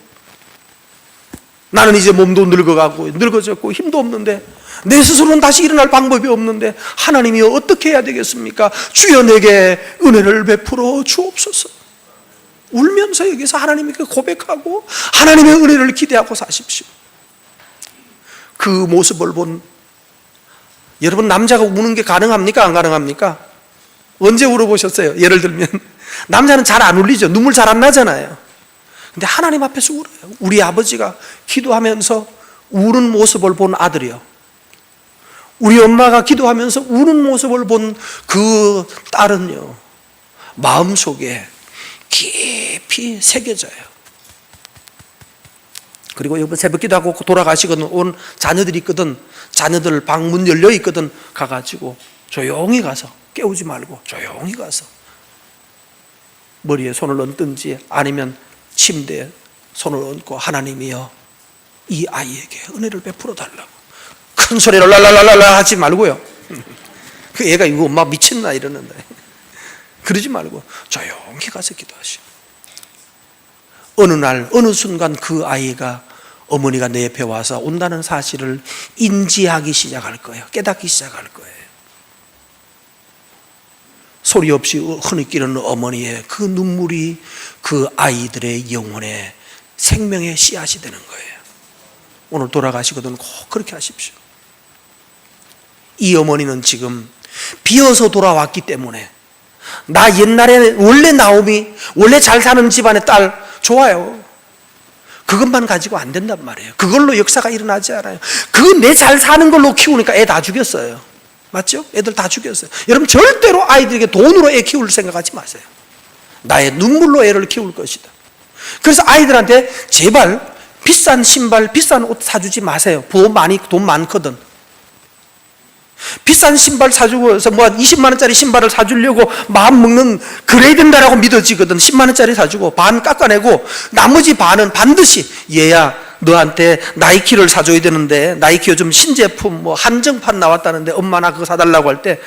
나는 이제 몸도 늙어가고 늙어졌고 힘도 없는데 내 스스로는 다시 일어날 방법이 없는데 하나님이여 어떻게 해야 되겠습니까? 주여 내게 은혜를 베풀어 주옵소서. 울면서 여기서 하나님께 고백하고 하나님의 은혜를 기대하고 사십시오. 그 모습을 본 여러분, 남자가 우는 게 가능합니까? 안 가능합니까? 언제 울어보셨어요? 예를 들면 남자는 잘 안 울리죠. 눈물 잘 안 나잖아요. 근데 하나님 앞에서 울어요. 우리 아버지가 기도하면서 우는 모습을 본 아들이요, 우리 엄마가 기도하면서 우는 모습을 본 그 딸은요, 마음속에 깊이 새겨져요. 그리고 여러분, 새벽 기도하고 돌아가시거든 온 자녀들이 있거든, 자녀들 방문 열려 있거든, 가가지고 조용히 가서, 깨우지 말고 조용히 가서 머리에 손을 얹든지 아니면 침대에 손을 얹고 하나님이여 이 아이에게 은혜를 베풀어 달라고. 큰 소리로 랄랄랄랄라 하지 말고요. 그 애가 이거 엄마 미쳤나 이러는데 그러지 말고 조용히 가서 기도하시오. 어느 날 어느 순간 그 아이가 어머니가 내 옆에 와서 온다는 사실을 인지하기 시작할 거예요. 깨닫기 시작할 거예요. 소리 없이 흐느끼는 어머니의 그 눈물이 그 아이들의 영혼에 생명의 씨앗이 되는 거예요. 오늘 돌아가시거든 꼭 그렇게 하십시오. 이 어머니는 지금 비어서 돌아왔기 때문에 나 옛날에 원래 나오미, 원래 잘 사는 집안의 딸 좋아요. 그것만 가지고 안 된단 말이에요. 그걸로 역사가 일어나지 않아요. 그 내 잘 사는 걸로 키우니까 애 다 죽였어요. 맞죠? 애들 다 죽였어요. 여러분, 절대로 아이들에게 돈으로 애 키울 생각하지 마세요. 나의 눈물로 애를 키울 것이다. 그래서 아이들한테 제발 비싼 신발, 비싼 옷 사주지 마세요. 돈 많거든. 비싼 신발 사주고서 뭐 20만 원짜리 신발을 사주려고 마음 먹는 그래야 된다라고 믿어지거든. 10만 원짜리 사주고 반 깎아내고 나머지 반은 반드시 얘야 너한테 나이키를 사줘야 되는데 나이키 요즘 신제품 뭐 한정판 나왔다는데 엄마 나 그거 사달라고 할 때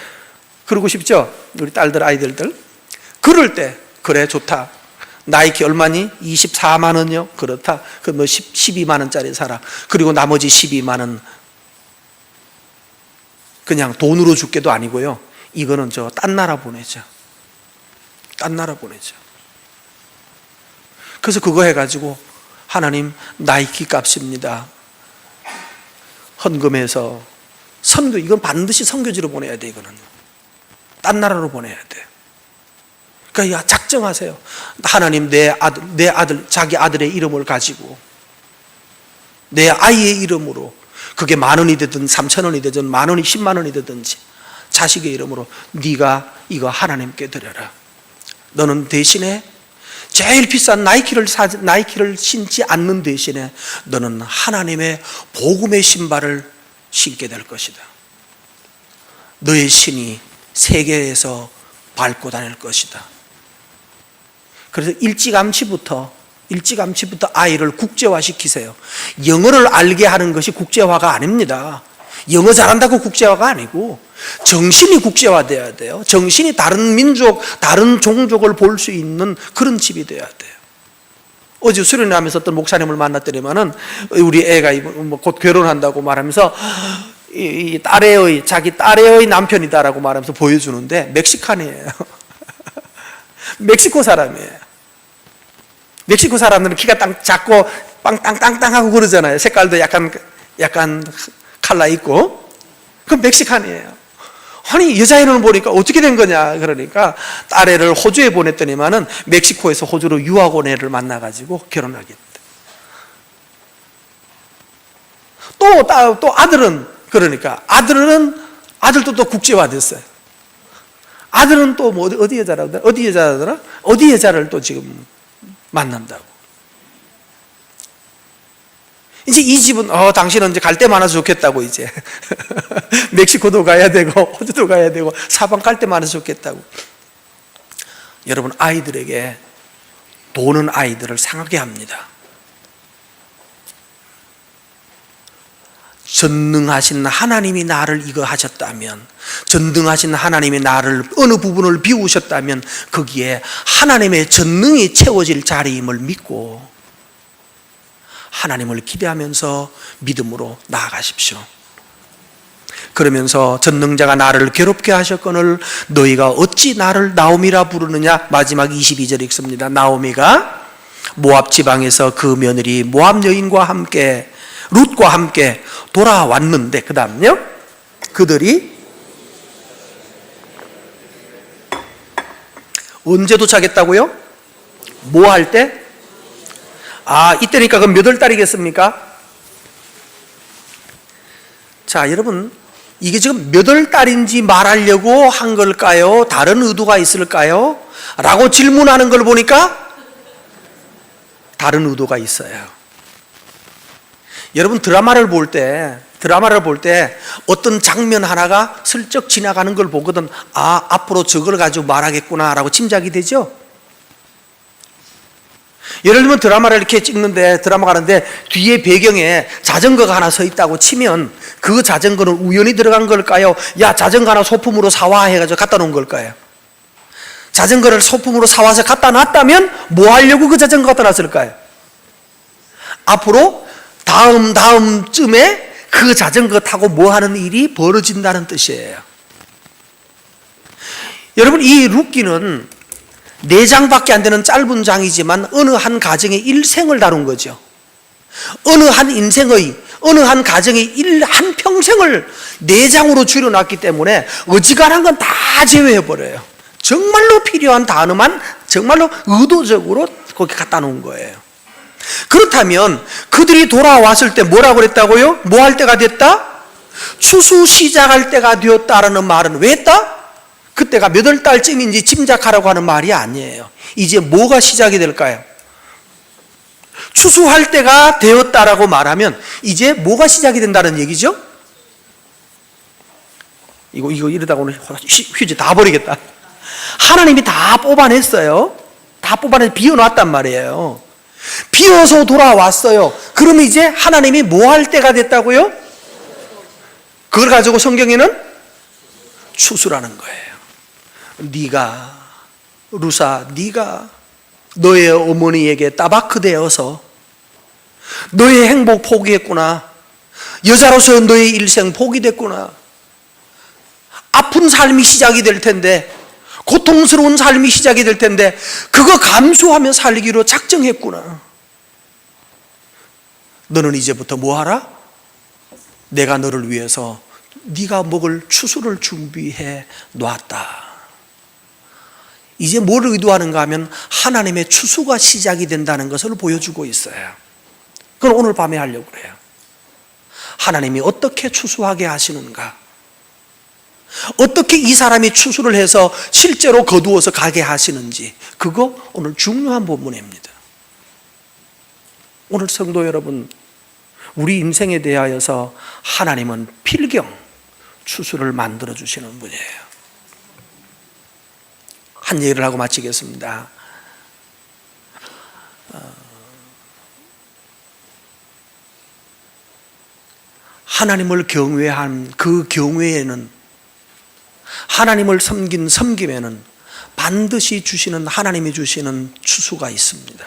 그러고 싶죠? 우리 딸들 아이들들. 그럴 때 그래 좋다. 나이키 얼마니? 24만 원이요? 그렇다. 그 뭐 12만 원짜리 사라. 그리고 나머지 12만 원 그냥 돈으로 줄게도 아니고요. 이거는 저 딴 나라 보내자. 딴 나라 보내자. 그래서 그거 해가지고 하나님 나이키 값입니다. 헌금해서 선교, 이건 반드시 선교지로 보내야 돼. 이거는 딴 나라로 보내야 돼. 그러니까 작정하세요. 하나님 내 아들 자기 아들의 이름을 가지고 내 아이의 이름으로 그게 10,000원이 되든 3,000원이 되든 10,000원이 10만 원이 되든지 자식의 이름으로 네가 이거 하나님께 드려라. 너는 대신에 제일 비싼 나이키를 신지 않는 대신에 너는 하나님의 복음의 신발을 신게 될 것이다. 너의 신이 세계에서 밟고 다닐 것이다. 그래서 일찌감치부터 아이를 국제화시키세요. 영어를 알게 하는 것이 국제화가 아닙니다. 영어 잘한다고 국제화가 아니고 정신이 국제화돼야 돼요. 정신이 다른 민족, 다른 종족을 볼 수 있는 그런 집이 돼야 돼요. 어제 수련하면서 어떤 목사님을 만났더니만은 우리 애가 곧 결혼한다고 말하면서 자기 딸의 남편이다라고 말하면서 보여주는데 멕시칸이에요. 멕시코 사람이에요. 멕시코 사람들은 키가 작고 빵땅땅땅하고 그러잖아요. 색깔도 약간 칼라 있고. 그럼 멕시칸이에요. 아니 여자애를 보니까 어떻게 된 거냐 그러니까 딸애를 호주에 보냈더니만은 멕시코에서 호주로 유학 온 애를 만나가지고 결혼하게 됐다. 또 아들은 그러니까 아들도 또 국제화됐어요. 아들은 또 뭐 어디 여자를 또 지금 만난다고. 이제 이 집은 당신은 이제 갈 데 많아서 좋겠다고 이제 멕시코도 가야 되고 호주도 가야 되고 사방 갈 데 많아서 좋겠다고. 여러분 아이들에게 도는 아이들을 상하게 합니다. 전능하신 하나님이 나를 이거 하셨다면, 전능하신 하나님이 나를 어느 부분을 비우셨다면 거기에 하나님의 전능이 채워질 자리임을 믿고 하나님을 기대하면서 믿음으로 나아가십시오. 그러면서 전능자가 나를 괴롭게 하셨거늘 너희가 어찌 나를 나오미라 부르느냐. 마지막 22절 읽습니다. 나오미가 모압 지방에서 그 며느리 모압 여인과 함께 룻과 함께 돌아왔는데 그 다음요 그들이 언제 도착했다고요? 뭐 할 때? 이때니까 그럼 몇 월 달이겠습니까? 자 여러분 이게 지금 몇 월 달인지 말하려고 한 걸까요? 다른 의도가 있을까요? 라고 질문하는 걸 보니까 다른 의도가 있어요. 여러분 드라마를 볼 때 어떤 장면 하나가 슬쩍 지나가는 걸 보거든 앞으로 저걸 가지고 말하겠구나 라고 짐작이 되죠. 예를 들면 드라마를 이렇게 찍는데 드라마가 하는데 뒤에 배경에 자전거가 하나 서 있다고 치면 그 자전거는 우연히 들어간 걸까요? 야 자전거 하나 소품으로 사와 해가지고 갖다 놓은 걸까요? 자전거를 소품으로 사와서 갖다 놨다면 뭐 하려고 그 자전거 갖다 놨을까요? 앞으로 다음쯤에 그 자전거 타고 뭐 하는 일이 벌어진다는 뜻이에요. 여러분 이 룻기는 4장밖에 안 되는 짧은 장이지만 어느 한 가정의 일생을 다룬 거죠. 어느 한 가정의 한 평생을 4장으로 줄여놨기 때문에 어지간한 건 다 제외해버려요. 정말로 필요한 단어만 정말로 의도적으로 거기 갖다 놓은 거예요. 그렇다면 그들이 돌아왔을 때 뭐라고 그랬다고요? 뭐 할 때가 됐다? 추수 시작할 때가 되었다라는 말은 왜 했다? 그때가 몇 월 달쯤인지 짐작하라고 하는 말이 아니에요. 이제 뭐가 시작이 될까요? 추수할 때가 되었다라고 말하면 이제 뭐가 시작이 된다는 얘기죠? 이거 이러다가 오늘 휴지 다 버리겠다. 하나님이 다 뽑아냈어요. 다 뽑아내서 비워놨단 말이에요. 비워서 돌아왔어요. 그러면 이제 하나님이 뭐 할 때가 됐다고요? 그걸 가지고 성경에는 추수라는 거예요. 루사 네가 너의 어머니에게 따바크 되어서 너의 행복 포기했구나. 여자로서 너의 일생 포기됐구나. 아픈 삶이 시작이 될 텐데, 고통스러운 삶이 시작이 될 텐데 그거 감수하며 살기로 작정했구나. 너는 이제부터 뭐 하라? 내가 너를 위해서 네가 먹을 추수를 준비해 놨다. 이제 뭘 의도하는가 하면 하나님의 추수가 시작이 된다는 것을 보여주고 있어요. 그걸 오늘 밤에 하려고 그래요. 하나님이 어떻게 추수하게 하시는가? 어떻게 이 사람이 추수를 해서 실제로 거두어서 가게 하시는지, 그거 오늘 중요한 부분입니다. 오늘 성도 여러분, 우리 인생에 대하여서 하나님은 필경 추수를 만들어 주시는 분이에요. 한 얘기를 하고 마치겠습니다. 하나님을 경외한 그 경외에는, 하나님을 섬김에는 반드시 주시는, 하나님이 주시는 추수가 있습니다.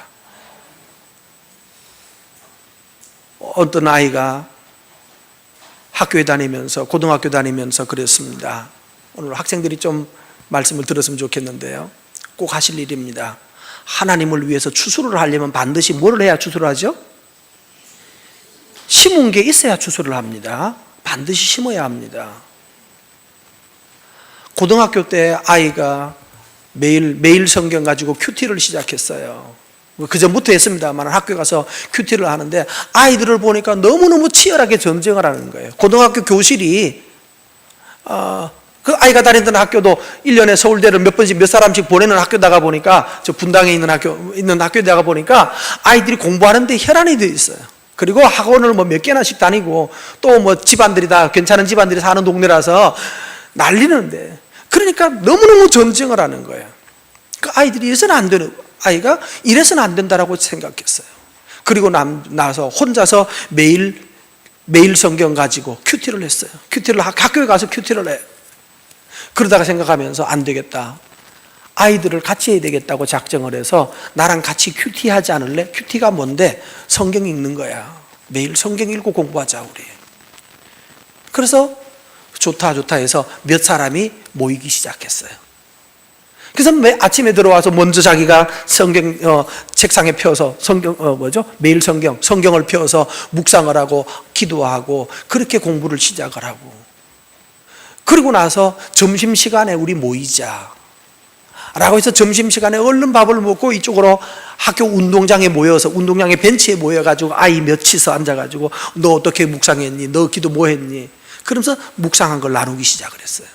어떤 아이가 학교에 다니면서, 고등학교 다니면서 그랬습니다. 오늘 학생들이 좀 말씀을 들었으면 좋겠는데요, 꼭 하실 일입니다. 하나님을 위해서 추수를 하려면 반드시 뭘 해야 추수를 하죠? 심은 게 있어야 추수를 합니다. 반드시 심어야 합니다. 고등학교 때 아이가 매일 성경 가지고 큐티를 시작했어요. 그 전부터 했습니다만 학교 가서 큐티를 하는데 아이들을 보니까 너무너무 치열하게 전쟁을 하는 거예요. 고등학교 교실이 그 아이가 다니던 학교도 1년에 서울대를 몇 번씩 몇 사람씩 보내는 학교다가 보니까, 저 분당에 있는 학교에다가 보니까 아이들이 공부하는데 혈안이 되어 있어요. 그리고 학원을 뭐 몇 개나씩 다니고, 또 뭐 집안들이 다 괜찮은 집안들이 사는 동네라서 난리는데, 그러니까 너무너무 전쟁을 하는 거예요. 그 아이들이 이래서는 안 되는, 아이가 이래서는 안 된다라고 생각했어요. 그리고 나서 혼자서 매일 성경 가지고 큐티를 했어요. 학교에 가서 큐티를 해요. 그러다가 생각하면서 안 되겠다, 아이들을 같이 해야 되겠다고 작정을 해서 나랑 같이 큐티하지 않을래? 큐티가 뭔데? 성경 읽는 거야. 매일 성경 읽고 공부하자 우리. 그래서 좋다 해서 몇 사람이 모이기 시작했어요. 그래서 아침에 들어와서 먼저 자기가 성경 책상에 펴서 매일 성경을 펴서 묵상을 하고 기도하고 그렇게 공부를 시작을 하고, 그리고 나서 점심시간에 우리 모이자 라고 해서 점심시간에 얼른 밥을 먹고 이쪽으로 학교 운동장에 모여서, 운동장에 벤치에 모여가지고 아이 몇이서 앉아가지고 너 어떻게 묵상했니? 너 기도 뭐 했니? 그러면서 묵상한 걸 나누기 시작을 했어요.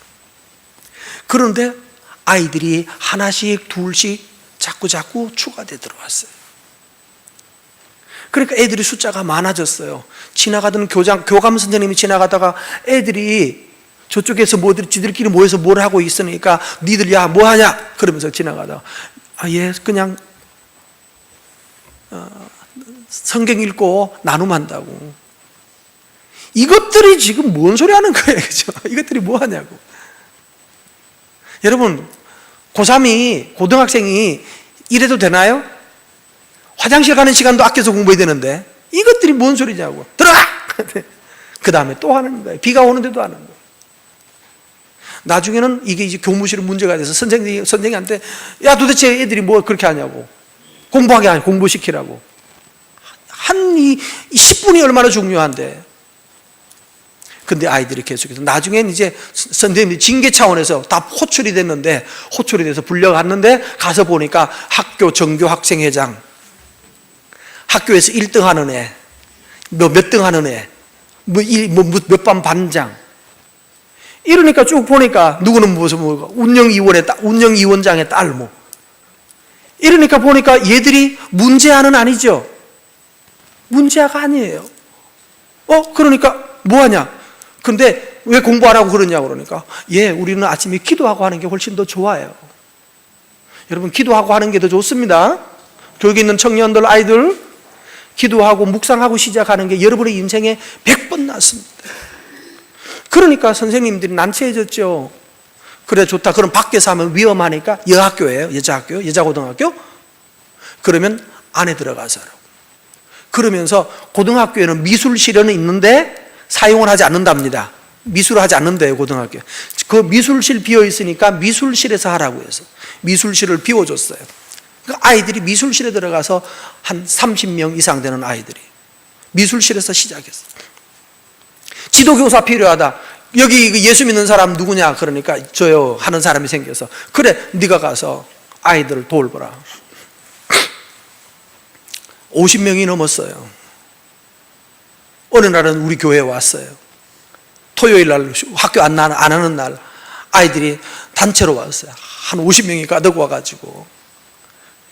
그런데 아이들이 하나씩 둘씩 자꾸 추가돼 들어왔어요. 그러니까 애들이 숫자가 많아졌어요. 지나가던 교감 선생님이 지나가다가 애들이 저쪽에서 지들끼리 모여서 뭘 하고 있으니까 니들 야 뭐 하냐 그러면서 지나가다가 예 그냥 성경 읽고 나눔한다고. 이것들이 지금 뭔 소리 하는 거예요, 그죠? 이것들이 뭐 하냐고. 여러분, 고3이, 고등학생이 이래도 되나요? 화장실 가는 시간도 아껴서 공부해야 되는데 이것들이 뭔 소리냐고. 들어가! 그 다음에 또 하는 거예요. 비가 오는데도 하는 거예요. 나중에는 이게 이제 교무실에 문제가 돼서 선생님한테 야 도대체 애들이 뭐 그렇게 하냐고. 공부하게 하냐, 공부시키라고. 이 10분이 얼마나 중요한데. 근데 아이들이 계속해서 나중엔 이제 선생님이 징계 차원에서 다 호출이 됐는데, 호출이 돼서 불려갔는데 가서 보니까 학교 정교 학생회장, 학교에서 1등 하는 애, 몇 등 하는 애, 몇 반 반장. 이러니까 쭉 보니까 누구는 무슨 운영위원장의 딸 뭐. 이러니까 보니까 얘들이 문제아는 아니죠. 문제아가 아니에요. 그러니까 뭐 하냐? 근데 왜 공부 안 하고 그러냐고 그러니까 예, 우리는 아침에 기도하고 하는 게 훨씬 더 좋아요. 여러분, 기도하고 하는 게 더 좋습니다. 교육에 있는 청년들, 아이들 기도하고 묵상하고 시작하는 게 여러분의 인생에 100번 낫습니다. 그러니까 선생님들이 난처해졌죠. 그래 좋다. 그럼 밖에서 하면 위험하니까 여학교예요. 여자학교, 여자고등학교. 그러면 안에 들어가서 하라고. 그러면서 고등학교에는 미술실은 있는데 사용을 하지 않는답니다. 미술을 하지 않는데요, 고등학교. 그 미술실 비어 있으니까 미술실에서 하라고 해서 미술실을 비워줬어요. 그러니까 아이들이 미술실에 들어가서 한 30명 이상 되는 아이들이 미술실에서 시작했어요. 지도교사 필요하다. 여기 예수 믿는 사람 누구냐? 그러니까 저요 하는 사람이 생겨서 그래 네가 가서 아이들을 돌보라. 50명이 넘었어요. 어느 날은 우리 교회에 왔어요. 토요일 날 학교 안 하는 날 아이들이 단체로 왔어요. 한 50명이 가득 와가지고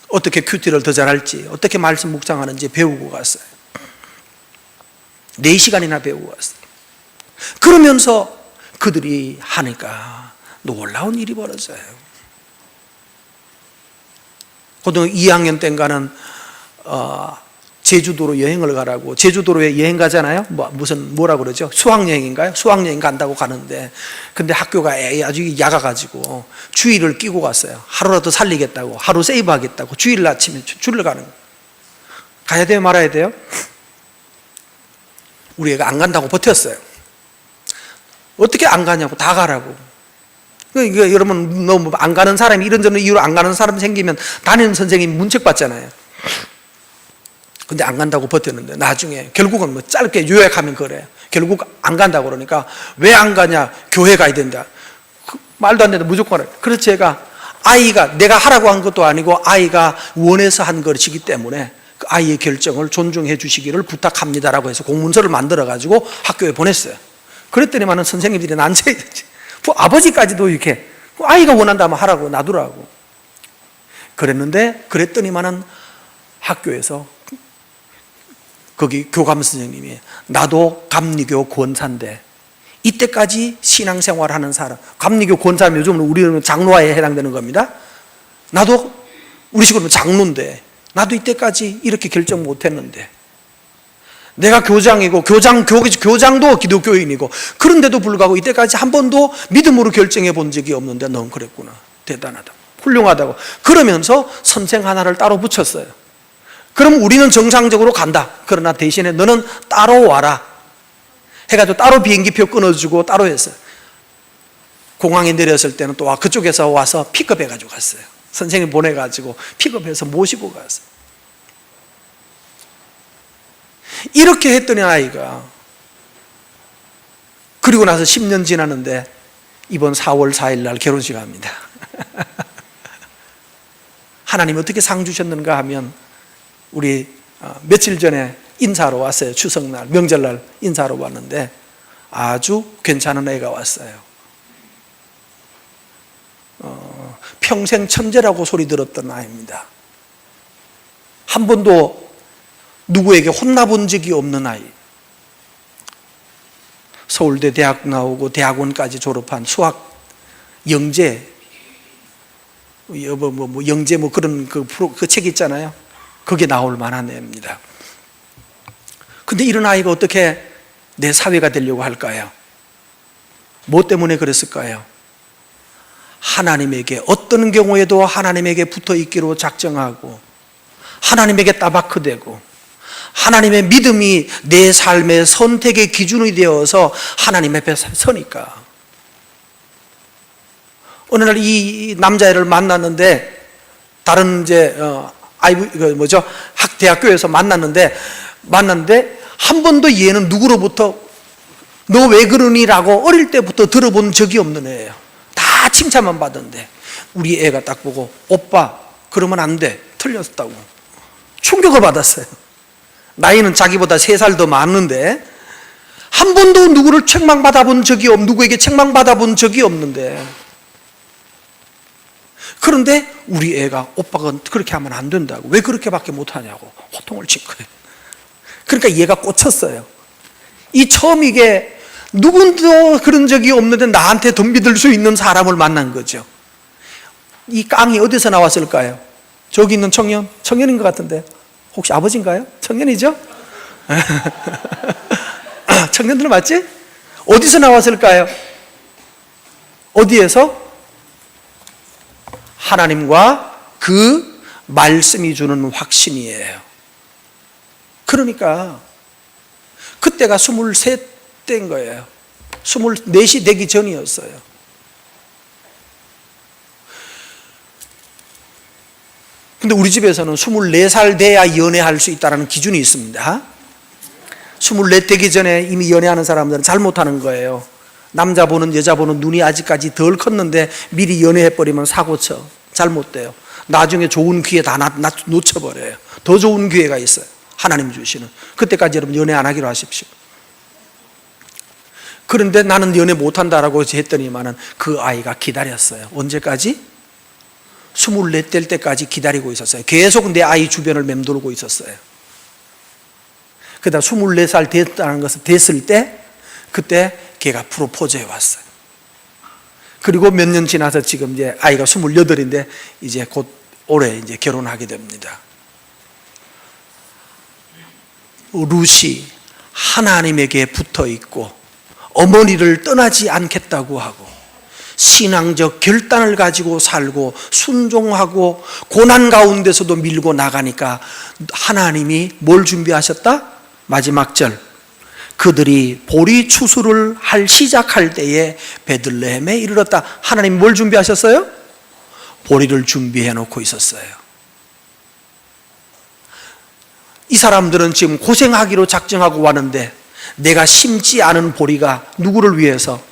어떻게 큐티를 더 잘할지, 어떻게 말씀 묵상하는지 배우고 갔어요. 4시간이나 배우고 왔어요. 그러면서 그들이 하니까 놀라운 일이 벌어져요. 고등학교 2학년 때인가는 제주도로 여행을 가라고, 제주도로에 여행 가잖아요. 뭐라 그러죠? 수학여행인가요? 수학여행 간다고 가는데, 근데 학교가 아주 약아가지고 주일을 끼고 갔어요. 하루라도 살리겠다고, 하루 세이브하겠다고 주일 아침에 줄을 가는 거예요. 가야 돼요, 말아야 돼요? 우리 애가 안 간다고 버텼어요. 어떻게 안 가냐고, 다 가라고. 그러니까 여러분, 너무 안 가는 사람이 이런저런 이유로 안 가는 사람 생기면 담임 선생님이 문책 받잖아요. 근데 안 간다고 버텼는데 나중에 결국은 뭐 짧게 요약하면 그래요. 결국 안 간다고 그러니까 왜 안 가냐? 교회 가야 된다. 말도 안 되는데 무조건 해요. 그래서 제가 아이가 내가 하라고 한 것도 아니고 아이가 원해서 한 것이기 때문에 그 아이의 결정을 존중해 주시기를 부탁합니다라고 해서 공문서를 만들어 가지고 학교에 보냈어요. 그랬더니만은 선생님들이 난처해. 아버지까지도 이렇게 아이가 원한다면 하라고 놔두라고 그랬더니만은 학교에서 거기 교감 선생님이 나도 감리교 권사인데 이때까지 신앙생활하는 사람, 감리교 권사면 요즘은 우리는 장로화에 해당되는 겁니다. 나도 우리 식으로는 장로인데 나도 이때까지 이렇게 결정 못했는데 내가 교장이고 교장도 기독교인이고 그런데도 불구하고 이때까지 한 번도 믿음으로 결정해 본 적이 없는데 넌 그랬구나. 대단하다. 훌륭하다고. 그러면서 선생 하나를 따로 붙였어요. 그럼 우리는 정상적으로 간다. 그러나 대신에 너는 따로 와라. 해가지고 따로 비행기표 끊어주고 따로 했어요. 공항에 내렸을 때는 또 그쪽에서 와서 픽업해가지고 갔어요. 선생님 보내가지고 픽업해서 모시고 갔어요. 이렇게 했더니 아이가 그리고 나서 10년 지났는데 이번 4월 4일 날 결혼식 합니다. 하나님 어떻게 상 주셨는가 하면 우리 며칠 전에 인사로 왔어요. 추석날, 명절날 인사로 왔는데 아주 괜찮은 애가 왔어요. 평생 천재라고 소리 들었던 아이입니다. 한 번도 누구에게 혼나본 적이 없는 아이. 서울대 대학 나오고 대학원까지 졸업한 수학 영재, 영재 그런 그 책 있잖아요. 그게 나올 만한 애입니다. 근데 이런 아이가 어떻게 내 사회가 되려고 할까요? 뭐 때문에 그랬을까요? 하나님에게 어떤 경우에도 하나님에게 붙어 있기로 작정하고 하나님에게 따바크되고 하나님의 믿음이 내 삶의 선택의 기준이 되어서 하나님 앞에 서니까. 어느 날 이 남자애를 만났는데 다른 대학교에서 만났는데 한 번도 얘는 누구로부터 너 왜 그러니라고 어릴 때부터 들어본 적이 없는 애예요. 다 칭찬만 받은데 우리 애가 딱 보고 오빠 그러면 안 돼. 틀렸다고. 충격을 받았어요. 나이는 자기보다 3살 더 많은데 한 번도 누구를 책망받아본 적이 누구에게 책망받아본 적이 없는데 그런데 우리 애가 오빠가 그렇게 하면 안 된다고 왜 그렇게밖에 못하냐고 호통을 친 거예요. 그러니까 얘가 꽂혔어요. 이 처음 이게 누구도 그런 적이 없는데 나한테 덤비들 수 있는 사람을 만난 거죠. 이 깡이 어디서 나왔을까요? 저기 있는 청년인 것 같은데 혹시 아버지인가요? 청년이죠? 청년들 맞지? 어디서 나왔을까요? 어디에서? 하나님과 그 말씀이 주는 확신이에요. 그러니까 그때가 23대인 거예요. 24시 되기 전이었어요. 근데 우리 집에서는 24살 돼야 연애할 수 있다는 기준이 있습니다. 24 되기 전에 이미 연애하는 사람들은 잘못하는 거예요. 남자 보는 여자 보는 눈이 아직까지 덜 컸는데 미리 연애해버리면 사고쳐. 잘못돼요. 나중에 좋은 기회 다 놓쳐버려요. 더 좋은 기회가 있어요. 하나님 주시는. 그때까지 여러분 연애 안 하기로 하십시오. 그런데 나는 연애 못한다라고 했더니만은 그 아이가 기다렸어요. 언제까지? 24 될 때까지 기다리고 있었어요. 계속 내 아이 주변을 맴돌고 있었어요. 그다음 24살 됐다는 것을 됐을 때 그때 걔가 프로포즈해 왔어요. 그리고 몇 년 지나서 지금 이제 아이가 28인데 이제 곧 올해 이제 결혼하게 됩니다. 룻이 하나님에게 붙어 있고 어머니를 떠나지 않겠다고 하고 신앙적 결단을 가지고 살고 순종하고 고난 가운데서도 밀고 나가니까 하나님이 뭘 준비하셨다? 마지막 절, 그들이 보리 추수를 시작할 때에 베들레헴에 이르렀다. 하나님 뭘 준비하셨어요? 보리를 준비해 놓고 있었어요. 이 사람들은 지금 고생하기로 작정하고 왔는데 내가 심지 않은 보리가 누구를 위해서?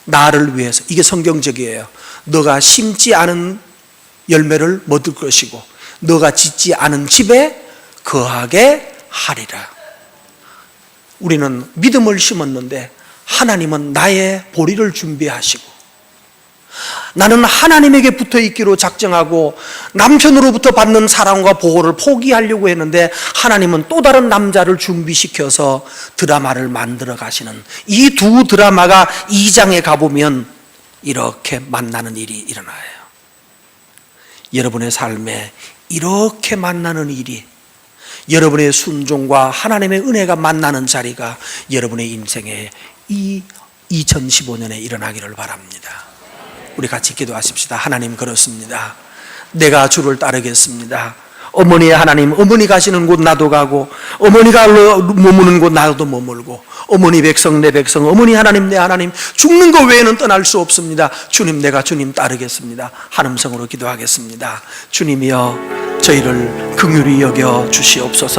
나를 위해서. 이게 성경적이에요. 너가 심지 않은 열매를 못 얻을 것이고 너가 짓지 않은 집에 거하게 하리라. 우리는 믿음을 심었는데 하나님은 나의 보리를 준비하시고 나는 하나님에게 붙어 있기로 작정하고 남편으로부터 받는 사랑과 보호를 포기하려고 했는데 하나님은 또 다른 남자를 준비시켜서 드라마를 만들어 가시는, 이 두 드라마가 2장에 가보면 이렇게 만나는 일이 일어나요. 여러분의 삶에 이렇게 만나는 일이, 여러분의 순종과 하나님의 은혜가 만나는 자리가 여러분의 인생에 이 2015년에 일어나기를 바랍니다. 우리 같이 기도하십시다. 하나님, 그렇습니다. 내가 주를 따르겠습니다. 어머니의 하나님, 어머니 가시는 곳 나도 가고 어머니가 머무는 곳 나도 머물고 어머니 백성 내 백성, 어머니 하나님 내 하나님, 죽는 것 외에는 떠날 수 없습니다. 주님, 내가 주님 따르겠습니다. 한음성으로 기도하겠습니다. 주님이여, 저희를 긍휼히 여겨 주시옵소서.